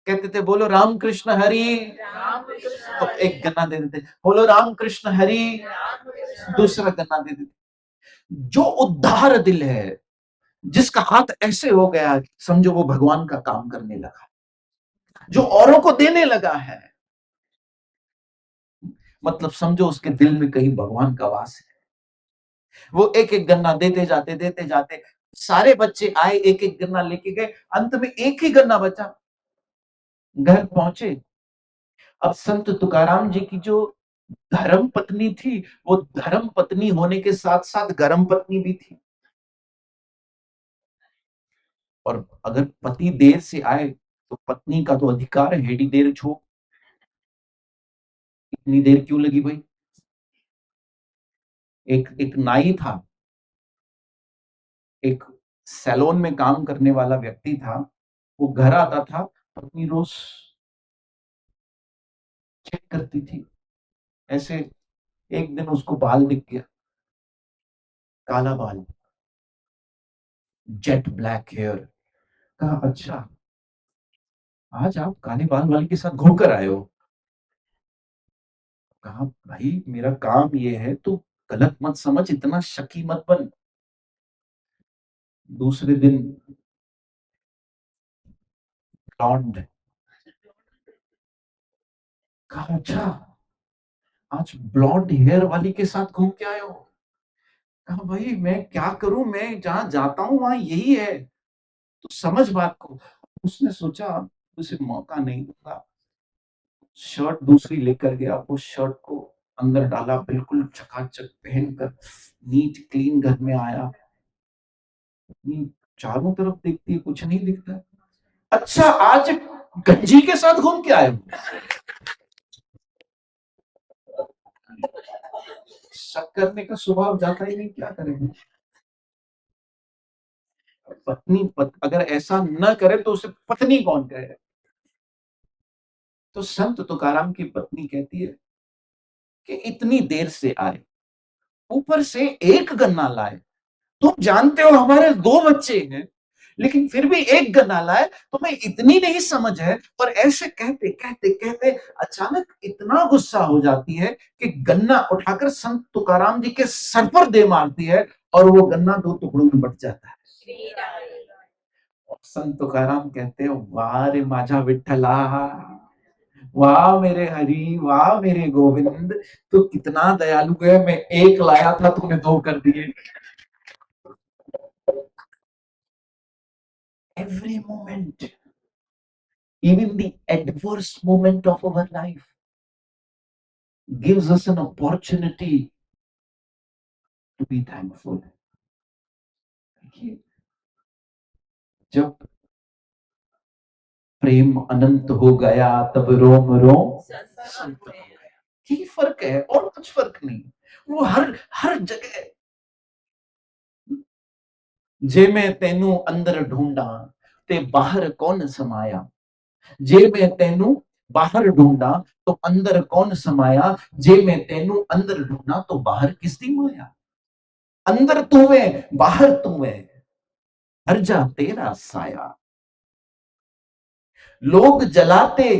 कहते थे बोलो राम कृष्ण हरि, तो एक गन्ना दे देते, बोलो राम कृष्ण हरि, दूसरा गन्ना दे देते। जो उद्धार दिल है, जिसका हाथ ऐसे हो गया, समझो वो भगवान का काम करने लगा, जो औरों को देने लगा है, मतलब समझो उसके दिल में कहीं भगवान का वास है। वो एक एक गन्ना देते जाते, सारे बच्चे आए, एक एक गन्ना लेके गए, अंत में एक ही गन्ना बचा। घर पहुंचे, अब संत तुकाराम जी की जो धर्म पत्नी थी, वो धर्म पत्नी होने के साथ साथ गरम पत्नी भी थी। और अगर पति देर से आए तो पत्नी का तो अधिकार है, हेडी देर छो, इतनी देर क्यों लगी भाई? एक एक नाई था, एक सैलून में काम करने वाला व्यक्ति था। वो घर आता था, पत्नी रोज चेक करती थी ऐसे। एक दिन उसको बाल दिख गया, काला बाल, जेट ब्लैक हेयर। कहा अच्छा, आज आप काले बाल वाले के साथ घूम कर आए हो? कहा भाई मेरा काम ये है, तो गलत मत समझ, इतना शकी मत बन। दूसरे दिन ब्लॉन्ड। कहा अच्छा, आज ब्लॉन्ड हेयर वाली के साथ घूम के आए हो? कहा भाई मैं क्या करूं, मैं जहां जाता हूं वहां यही है, तो समझ बात को। उसने सोचा उसे मौका नहीं दूंगा, शर्ट दूसरी लेकर गया, उस शर्ट को अंदर डाला, बिल्कुल चकाचक पहनकर नीट क्लीन घर में आया। चारों तरफ देखती है, कुछ नहीं दिखता। अच्छा, आज गंजी के साथ घूम के आए हो? शक करने का स्वभाव जाता ही नहीं, क्या करेंगे। अगर ऐसा न करे तो उसे पत्नी कौन कहे। तो संत तुकाराम की पत्नी कहती है कि इतनी देर से आए, ऊपर से एक गन्ना लाए, तुम जानते हो हमारे दो बच्चे हैं, लेकिन फिर भी एक गन्ना लाए, तुम्हें इतनी नहीं समझ है। और ऐसे कहते कहते कहते अचानक इतना गुस्सा हो जाती है कि गन्ना उठाकर संत तुकाराम जी के सर पर दे मारती है, और वो गन्ना दो टुकड़ों में बट जाता है। और संत तुकाराम कहते हैं वाह रे माझा विठ्ठला, वाह मेरे हरि, वाह मेरे गोविंद, तो कितना दयालु है, मैं एक लाया था तूने दो कर दिए। Every moment, even the adverse moment of our life, gives us an opportunity to be thankful. देखिए, जब प्रेम अनंत हो गया तब रोम रोम संत हो गया। यही फर्क है, और कुछ फर्क नहीं। वो हर हर जगह, जे मैं तेनू अंदर ढूंढा ते बाहर कौन समाया, जे मैं तेनू बाहर ढूंढा तो अंदर कौन समाया, जे मैं तेनू अंदर ढूंढा तो बाहर किसकी माया। अंदर तू है, बाहर तू है, हर जा तेरा साया। लोग जलाते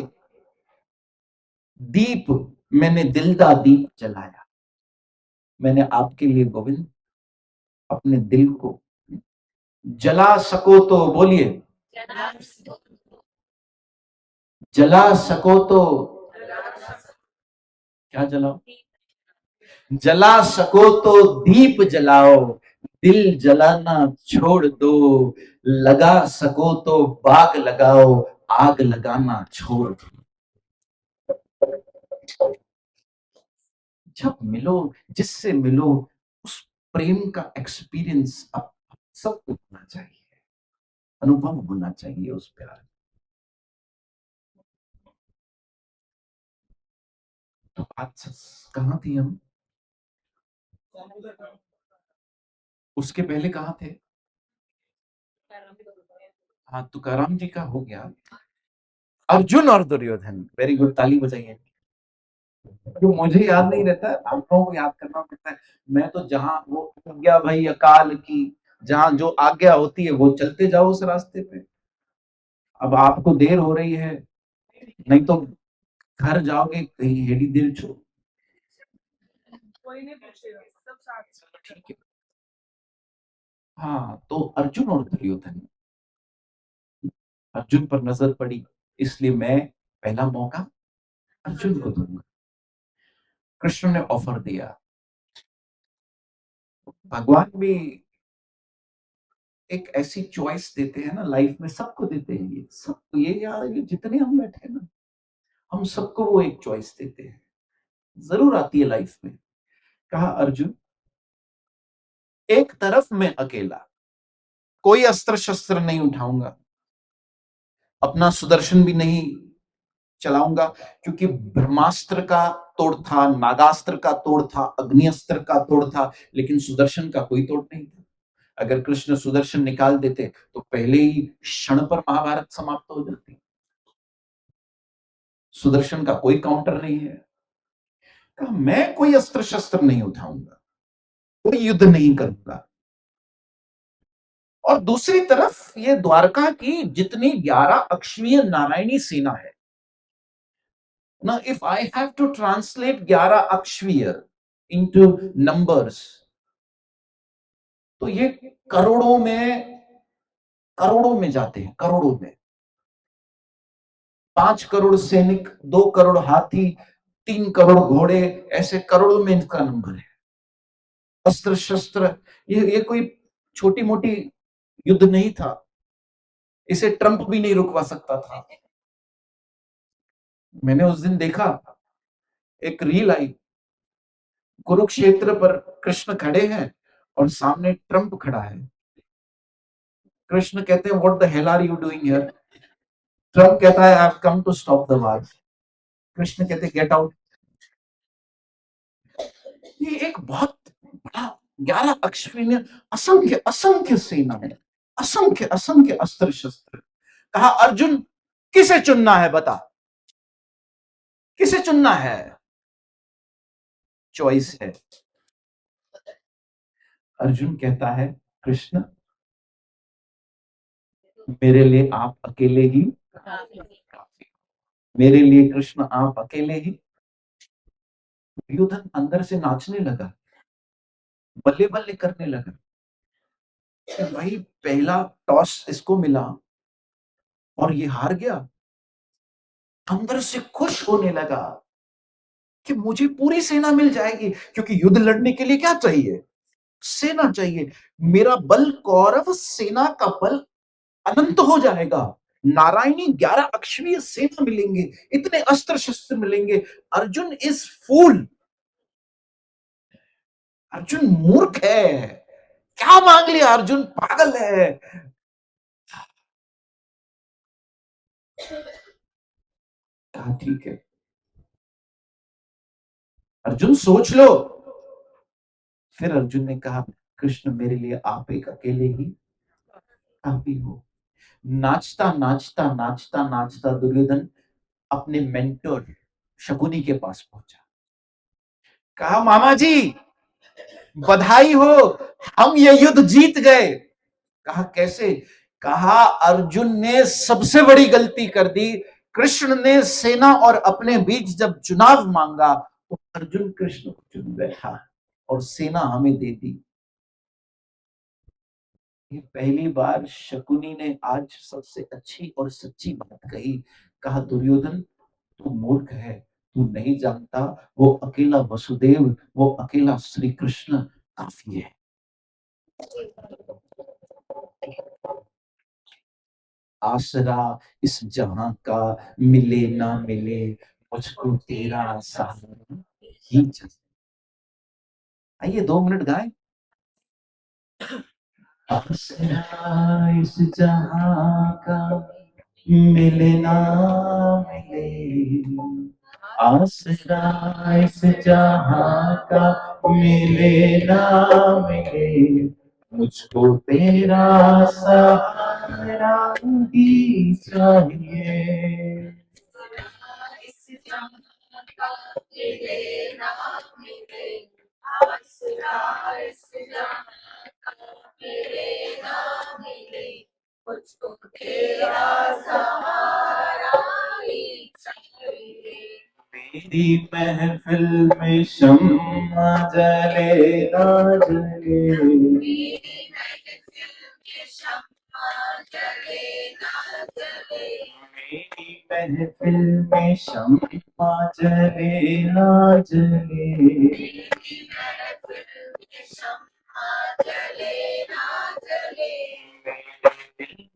दीप, मैंने दिल दा दीप जलाया। मैंने आपके लिए गोविंद अपने दिल को, जला सको तो बोलिए, जला सको तो क्या जलाओ? जला सको तो दीप जलाओ, दिल जलाना छोड़ दो। लगा सको तो बाग लगाओ, आग लगाना छोड़ दो। जब मिलो, जिससे मिलो, उस प्रेम का एक्सपीरियंस आप सबको होना चाहिए, अनुभव होना चाहिए उस प्यार। तो आज कहां थी हम? उसके पहले कहां थे? हाँ, तुकाराम जी का हो गया। अर्जुन और दुर्योधन, वेरी गुड, ताली बजाइए। जो मुझे याद नहीं रहता आप लोगों को याद करना पड़ता है। मैं तो जहां वो आज्ञा भाई अकाल की, जहां जो आज्ञा होती है वो चलते जाओ उस रास्ते पे। अब आपको देर हो रही है, नहीं तो घर जाओगे कहीं हेडी दिल छो। कोई नहीं पूछेगा, सब साथ। ठीक है। हाँ, तो अर्जुन और दुर्योधन, अर्जुन पर नजर पड़ी, इसलिए मैं पहला मौका अर्जुन को दूंगा। कृष्ण ने ऑफर दिया। भगवान भी एक ऐसी चॉइस देते हैं ना लाइफ में, सबको देते हैं, ये सबको, ये यार ये जितने हम बैठे हैं ना, हम सबको वो एक चॉइस देते हैं, जरूर आती है लाइफ में। कहा अर्जुन, एक तरफ मैं अकेला, कोई अस्त्र शस्त्र नहीं उठाऊंगा, अपना सुदर्शन भी नहीं चलाऊंगा, क्योंकि ब्रह्मास्त्र का तोड़ था, नागास्त्र का तोड़ था, अग्निस्त्र का तोड़ था, लेकिन सुदर्शन का कोई तोड़ नहीं था। अगर कृष्ण सुदर्शन निकाल देते तो पहले ही क्षण पर महाभारत समाप्त हो जाती। सुदर्शन का कोई काउंटर नहीं है। कहा मैं कोई अस्त्र शस्त्र नहीं उठाऊंगा, कोई युद्ध नहीं करूंगा। और दूसरी तरफ ये द्वारका की जितनी 11 अक्षवीय नारायणी सेना है ना, if I have to translate 11 अक्षवीय इनटू नंबर्स, तो ये करोड़ों में, करोड़ों में जाते हैं, करोड़ों में। 5 करोड़ सैनिक, 2 करोड़ हाथी, 3 करोड़ घोड़े, ऐसे करोड़ों में इनका नंबर है। अस्त्र शस्त्र, ये कोई छोटी मोटी युद्ध नहीं था, इसे ट्रंप भी नहीं रुकवा सकता था। मैंने उस दिन देखा, एक रील आई, कुरुक्षेत्र पर कृष्ण खड़े हैं और सामने ट्रंप खड़ा है। कृष्ण कहते हैं what the hell are you doing here? Trump कहता है I have come to stop the war. Krishna कहते गेट आउट। ये एक बहुत बड़ा 11 अक्षौहिणी, असंख्य असंख्य सेना है, असंख्य असंख्य अस्त्र शस्त्र। कहा अर्जुन किसे चुनना है बता, किसे चुनना है? चॉइस है। अर्जुन कहता है कृष्ण, मेरे लिए आप अकेले ही काफी, मेरे लिए कृष्ण आप अकेले ही। दुर्योधन अंदर से नाचने लगा, बल्ले बल्ले करने लगा कि भाई पहला टॉस इसको मिला और ये हार गया। अंदर से खुश होने लगा कि मुझे पूरी सेना मिल जाएगी, क्योंकि युद्ध लड़ने के लिए क्या चाहिए? सेना चाहिए। मेरा बल कौरव सेना का बल अनंत हो जाएगा। नारायणी 11 अक्षवीय सेना मिलेंगे, इतने अस्त्र शस्त्र मिलेंगे। अर्जुन इज फूल, अर्जुन मूर्ख है, क्या मांग लिया, अर्जुन पागल है। कहा ठीक है अर्जुन सोच लो। फिर अर्जुन ने कहा कृष्ण मेरे लिए आप एक अकेले ही काफी हो। नाचता नाचता नाचता नाचता दुर्योधन अपने मेंटर शकुनी के पास पहुंचा। कहा मामा जी बधाई हो, हम ये युद्ध जीत गए। कहा कैसे? कहा अर्जुन ने सबसे बड़ी गलती कर दी। कृष्ण ने सेना और अपने बीच जब चुनाव मांगा तो अर्जुन कृष्ण को चुन बैठा और सेना हमें दे दी। ये पहली बार शकुनी ने आज सबसे अच्छी और सच्ची बात कही। कहा, दुर्योधन तू मूर्ख है, तू नहीं जानता, वो अकेला वसुदेव, वो अकेला श्री कृष्ण काफी है। आसरा इस जहां का मिले ना मिले, मुझको तेरा सहारा ही चाहिए। आइए 2 मिनट गाएं। आसरा इस जहां का मिले ना मिले, आसरा इस जहां का मिले ना मिले, मुझको तेरा सहारा ही चाहिए। मेरी महफिल में शम्मा जले ना जले, मेरी महफिल में शम्मा जले ना जले,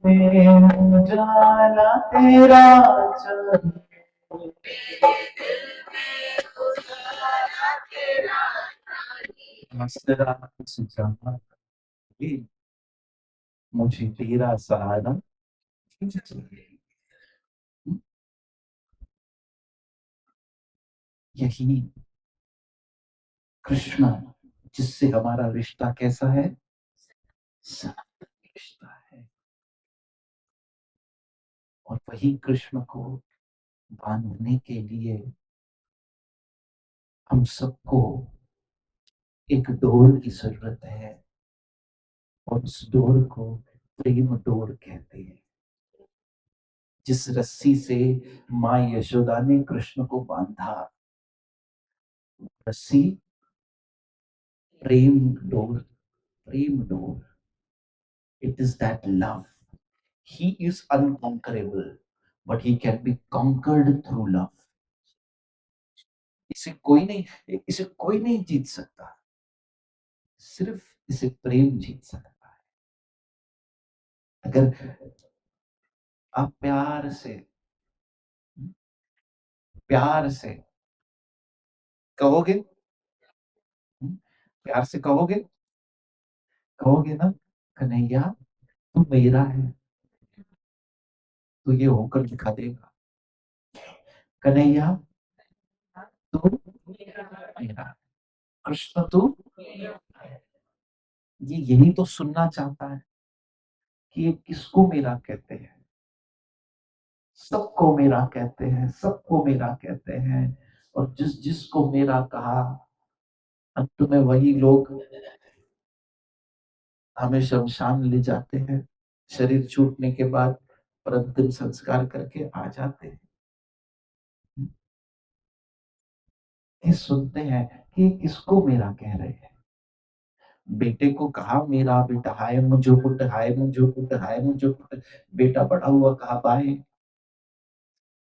मेरे उजाला तेरा चाहिए। आसरा इस जहां का, मुझे तेरा सहारा चाहिए। यही कृष्ण, जिससे हमारा रिश्ता कैसा है, सनातन रिश्ता है। और वही कृष्ण को बांधने के लिए हम सबको एक डोर की जरूरत है, और उस डोर को प्रेम डोर कहते हैं। जिस रस्सी से माँ यशोदा ने कृष्ण को बांधा, रस्सी प्रेम डोर, प्रेम डोर। It is that love. He is unconquerable, but he can be conquered through love. इसे कोई नहीं जीत सकता, सिर्फ इसे प्रेम जीत सकता है। अगर आप प्यार से कहोगे, प्यार से कहोगे, कहोगे ना, कन्हैया तू मेरा है, तो ये होकर दिखा देगा, कन्हैया तू मेरा है, कृष्ण तू। ये यही तो सुनना चाहता है कि ये किसको मेरा कहते हैं। सबको मेरा कहते हैं, सबको मेरा कहते हैं। और जिस जिसको मेरा कहा, अंत में वही लोग हमें शमशान ले जाते हैं, शरीर छूटने के बाद और अंतिम संस्कार करके आ जाते हैं। ये सुनते हैं कि ये किसको मेरा कह रहे हैं। बेटे को कहा मेरा बेटा, हाय मुझे पुट, हाय मुझे पुट, हाय मुझे पुट। बेटा बड़ा हुआ कहा बाय।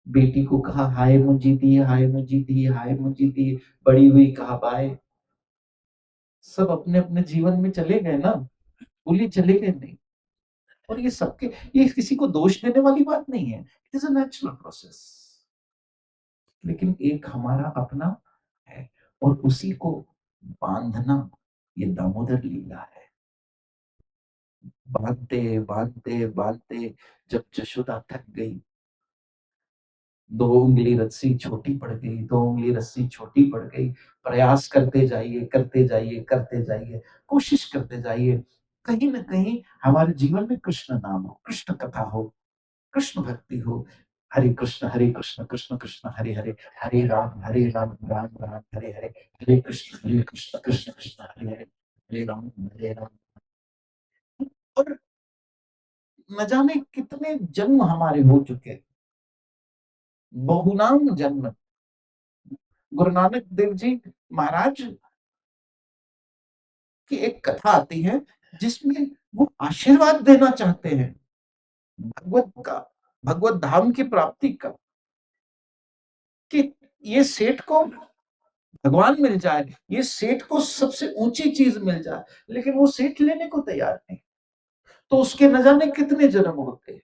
बेटी को कहा हाय मुझी दी, हाय मुझी दी, हाय मुझी दी। बड़ी हुई कहा बाय। सब अपने अपने जीवन में चले गए ना, बोली चले गए नहीं। और ये सबके, ये किसी को दोष देने वाली बात नहीं है, it is a natural process. लेकिन एक हमारा अपना है, और उसी को बांधना ये दामोदर लीला है। बांधते बांधते बांधते जब जशोदा थक गई, 2 उंगली रस्सी छोटी पड़ गई, 2 उंगली रस्सी छोटी पड़ गई। प्रयास करते जाइए, करते जाइए, करते जाइए, कोशिश करते जाइए। कहीं ना कहीं हमारे जीवन में कृष्ण नाम हो, कृष्ण कथा हो, कृष्ण भक्ति हो। हरे कृष्ण कृष्ण कृष्ण हरे हरे, हरे राम राम राम हरे हरे, हरे कृष्ण कृष्ण कृष्ण हरे हरे, हरे राम हरे राम। और न जाने कितने जन्म हमारे हो चुके, बहुनाम जन्म। गुरु नानक देव जी महाराज की एक कथा आती है जिसमें वो आशीर्वाद देना चाहते हैं भगवत का, भगवत धाम की प्राप्ति का, कि ये सेठ को भगवान मिल जाए, ये सेठ को सबसे ऊंची चीज मिल जाए, लेकिन वो सेठ लेने को तैयार नहीं। तो उसके न जाने कितने जन्म होते हैं।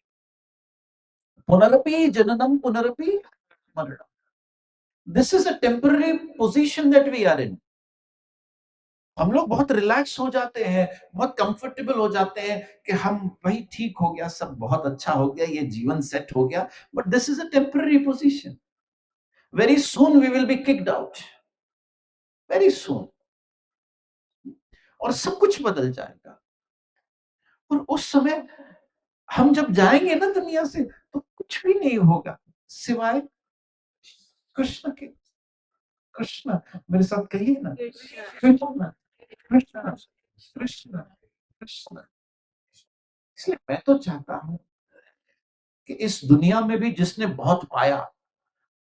पुनरपि जननम पुनरपि मरणम। This is a temporary position that we are in. हम लोग बहुत रिलैक्स हो जाते हैं, बहुत कंफर्टेबल हो जाते हैं कि हम भाई ठीक हो गया, सब बहुत अच्छा हो गया, ये जीवन सेट हो गया। But this is a temporary position. Very soon we will be kicked out, very soon, और सब कुछ बदल जाएगा। और उस समय हम जब जाएंगे ना दुनिया से, तो कुछ भी नहीं होगा सिवाय कृष्ण के। कृष्ण, मेरे साथ कहिए ना, कृष्ण कृष्ण कृष्ण कृष्ण। इसलिए मैं तो चाहता हूं कि इस दुनिया में भी जिसने बहुत पाया,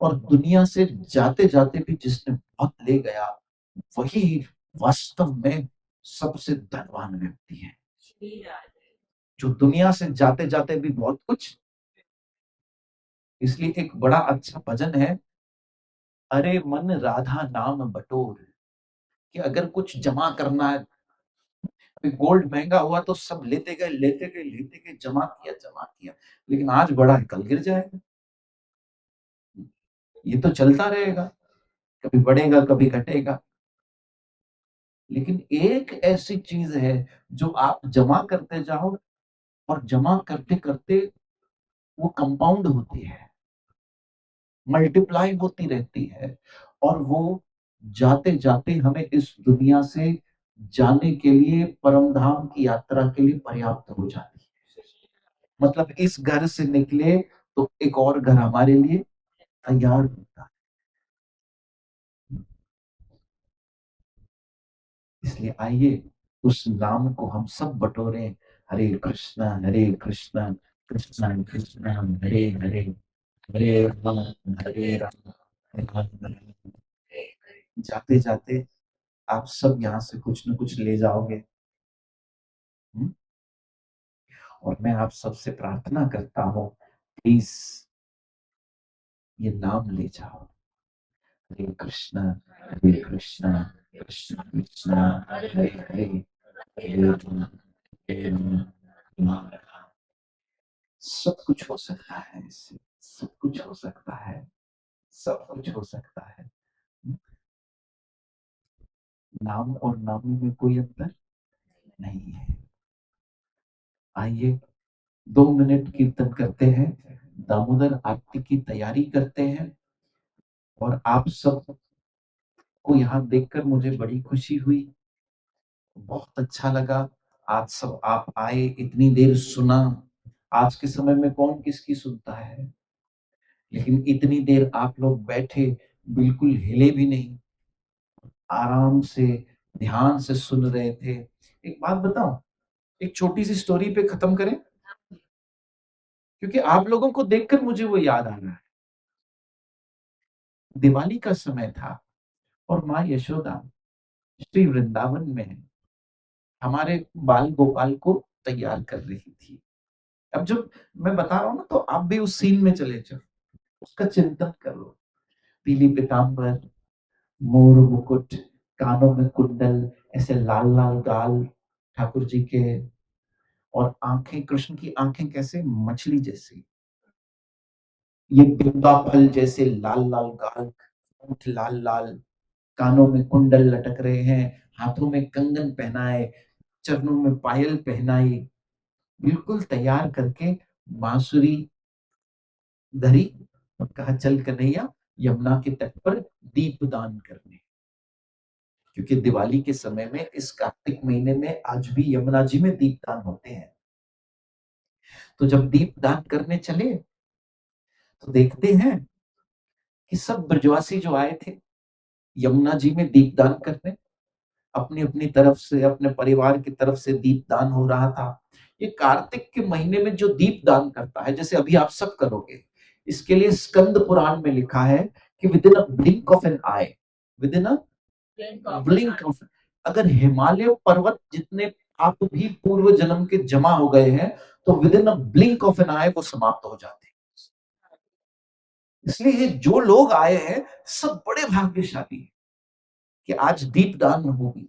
और दुनिया से जाते जाते भी जिसने बहुत ले गया, वही वास्तव में सबसे धनवान व्यक्ति है। जो दुनिया से जाते जाते भी बहुत कुछ। इसलिए एक बड़ा अच्छा भजन है, अरे मन राधा नाम बटोर, कि अगर कुछ जमा करना है, अभी गोल्ड महंगा हुआ तो सब लेते गए लेते गए लेते गए, जमा किया, लेकिन आज बड़ा है कल गिर जाएगा। ये तो चलता रहेगा, कभी बढ़ेगा कभी घटेगा। लेकिन एक ऐसी चीज है जो आप जमा करते जाओ, और जमा करते करते वो कंपाउंड होती है, मल्टीप्लाई होती रहती है, और वो जाते जाते हमें इस दुनिया से जाने के लिए, परम धाम की यात्रा के लिए पर्याप्त हो जाती है। मतलब इस घर से निकले तो एक और घर हमारे लिए तैयार होता है। इसलिए आइए उस नाम को हम सब बटोरे, हरे कृष्णा कृष्णा कृष्णा कृष्णा हरे हरे, हरे राम हरे राम राम राम। जाते जाते आप सब यहाँ से कुछ न कुछ ले जाओगे। हम्म? और मैं आप सबसे प्रार्थना करता हूँ, प्लीज ये नाम ले जाओ, हरे कृष्णा कृष्ण कृष्ण हरे हरे, हरे राम हरे राम राम राम। सब कुछ हो सकता है इससे, सब कुछ हो सकता है, सब कुछ हो सकता है। नाम और नामी में कोई अंतर नहीं है। आइए 2 मिनट कीर्तन करते हैं, दामोदर आरती की तैयारी करते हैं। और आप सब को यहाँ देखकर मुझे बड़ी खुशी हुई, बहुत अच्छा लगा। आज सब आप आए, इतनी देर सुना। आज के समय में कौन किसकी सुनता है, लेकिन इतनी देर आप लोग बैठे, बिल्कुल हिले भी नहीं, आराम से ध्यान से सुन रहे थे। एक बात बताऊं, एक छोटी सी स्टोरी पे खत्म करें, क्योंकि आप लोगों को देखकर मुझे वो याद आ रहा है। दिवाली का समय था, और माँ यशोदा श्री वृंदावन में हमारे बाल गोपाल को तैयार कर रही थी। अब जब मैं बता रहा हूं ना, तो आप भी उस सीन में चले जाओ, उसका चिंतन करो। पीली पीताम्बर, मोर मुकुट, कानों में कुंडल, ऐसे लाल लाल गाल ठाकुर जी के, और आंखें, कृष्ण की आंखें कैसे मछली जैसी, ये बिंबा फल जैसे लाल लाल गाल, होंठ लाल लाल, कानों में कुंडल लटक रहे हैं, हाथों में कंगन पहनाए, चरणों में पायल पहनाई, बिल्कुल तैयार करके बांसुरी धरी, और कहा चल कन्हैया यमुना के तट पर दीप दान करने। क्योंकि दिवाली के समय में इस कार्तिक महीने में आज भी यमुना जी में दीप दान होते हैं। तो जब दीप दान करने चले, तो देखते हैं कि सब ब्रजवासी जो आए थे यमुना जी में दीपदान करने, अपनी अपनी तरफ से, अपने परिवार की तरफ से दीपदान हो रहा था। ये कार्तिक के महीने में जो दीपदान करता है, जैसे अभी आप सब करोगे, इसके लिए स्कंद पुराण में लिखा है कि within a blink of an eye, within a blink of, अगर हिमालय पर्वत जितने आप भी पूर्व जन्म के जमा हो गए हैं, तो within a blink of an eye वो समाप्त हो जाते हैं। इसलिए जो लोग आए हैं सब बड़े भाग्यशाली हैं कि आज दीपदान होगी।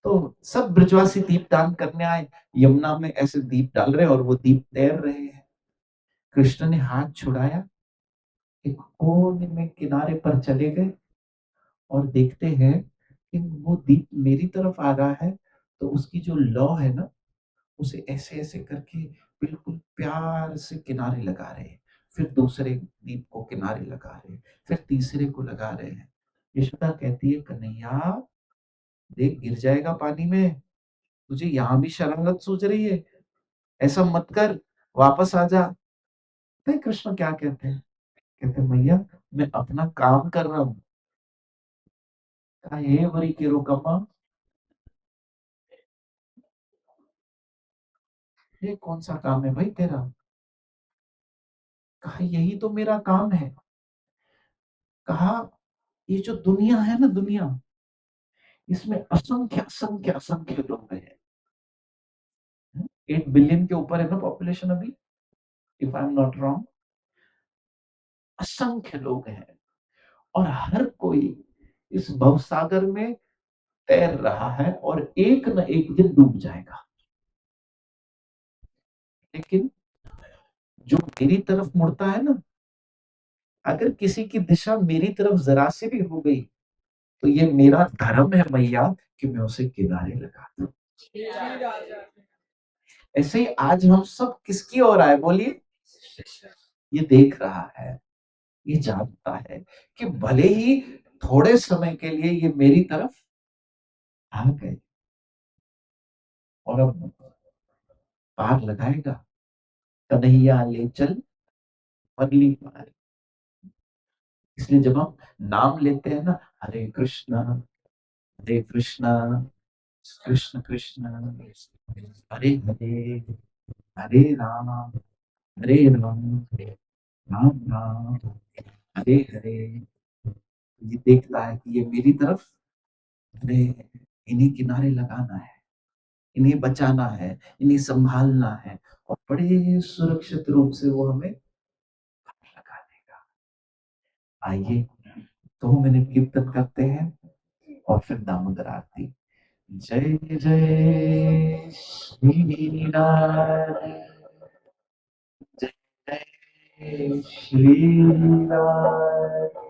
तो सब ब्रजवासी दीपदान करने आए, यमुना में ऐसे दीप डाल रहे हैं और वो दीप तैर रहे हैं। कृष्ण ने हाथ छुड़ाया, एक कोने में किनारे पर चले गए और देखते हैं कि वो दीप मेरी तरफ आ रहा है, तो उसकी जो लौ है ना, उसे ऐसे ऐसे करके बिल्कुल प्यार से किनारे लगा रहे हैं। फिर दूसरे दीप को किनारे लगा रहे हैं, फिर तीसरे को लगा रहे हैं। यशोदा कहती है, कन्हैया देख गिर जाएगा पानी में, तुझे यहाँ भी शरारत सूझ रही है, ऐसा मत कर, वापस आ जा। नहीं, कृष्ण क्या कहते हैं? कहते हैं, मैया मैं अपना काम कर रहा हूँ। कहा, हे बड़ी के रोकम्मा, ये कौन सा काम है भाई तेरा? कहा, यही तो मेरा काम है। कहा, ये जो दुनिया है ना, दुनिया, इसमें असंख्य असंख्य असंख्य लोग हैं। 8 बिलियन के ऊपर है ना पॉपुलेशन अभी, if I am not wrong. असंख्य लोग हैं और हर कोई इस भवसागर में तैर रहा है और एक न एक दिन डूब जाएगा। लेकिन जो मेरी तरफ मुड़ता है ना, अगर किसी की दिशा मेरी तरफ जरा सी भी हो गई, तो ये मेरा धर्म है मैया कि मैं उसे किनारे लगा दूं। ऐसे ही आज हम सब किसकी ओर आए बोलिए? ये देख रहा है, ये जानता है कि भले ही थोड़े समय के लिए ये मेरी तरफ आ गए और अब पार लगाएगा। कन्हैया ले चल अगली पार। इसलिए जब हम नाम लेते हैं ना, हरे कृष्णा कृष्ण कृष्ण हरे हरे, हरे राम हरे राम राम राम हरे हरे, ये देखता है कि ये मेरी तरफ, अरे इन्हीं किनारे लगाना है, इन्हें बचाना है, इन्हें संभालना है, और बड़े सुरक्षित रूप से वो हमें लगा देगा। आइए 2 मिनट कीर्तन करते हैं और फिर दामोदर आरती। जय जय श्री राम, जय जय श्री राम।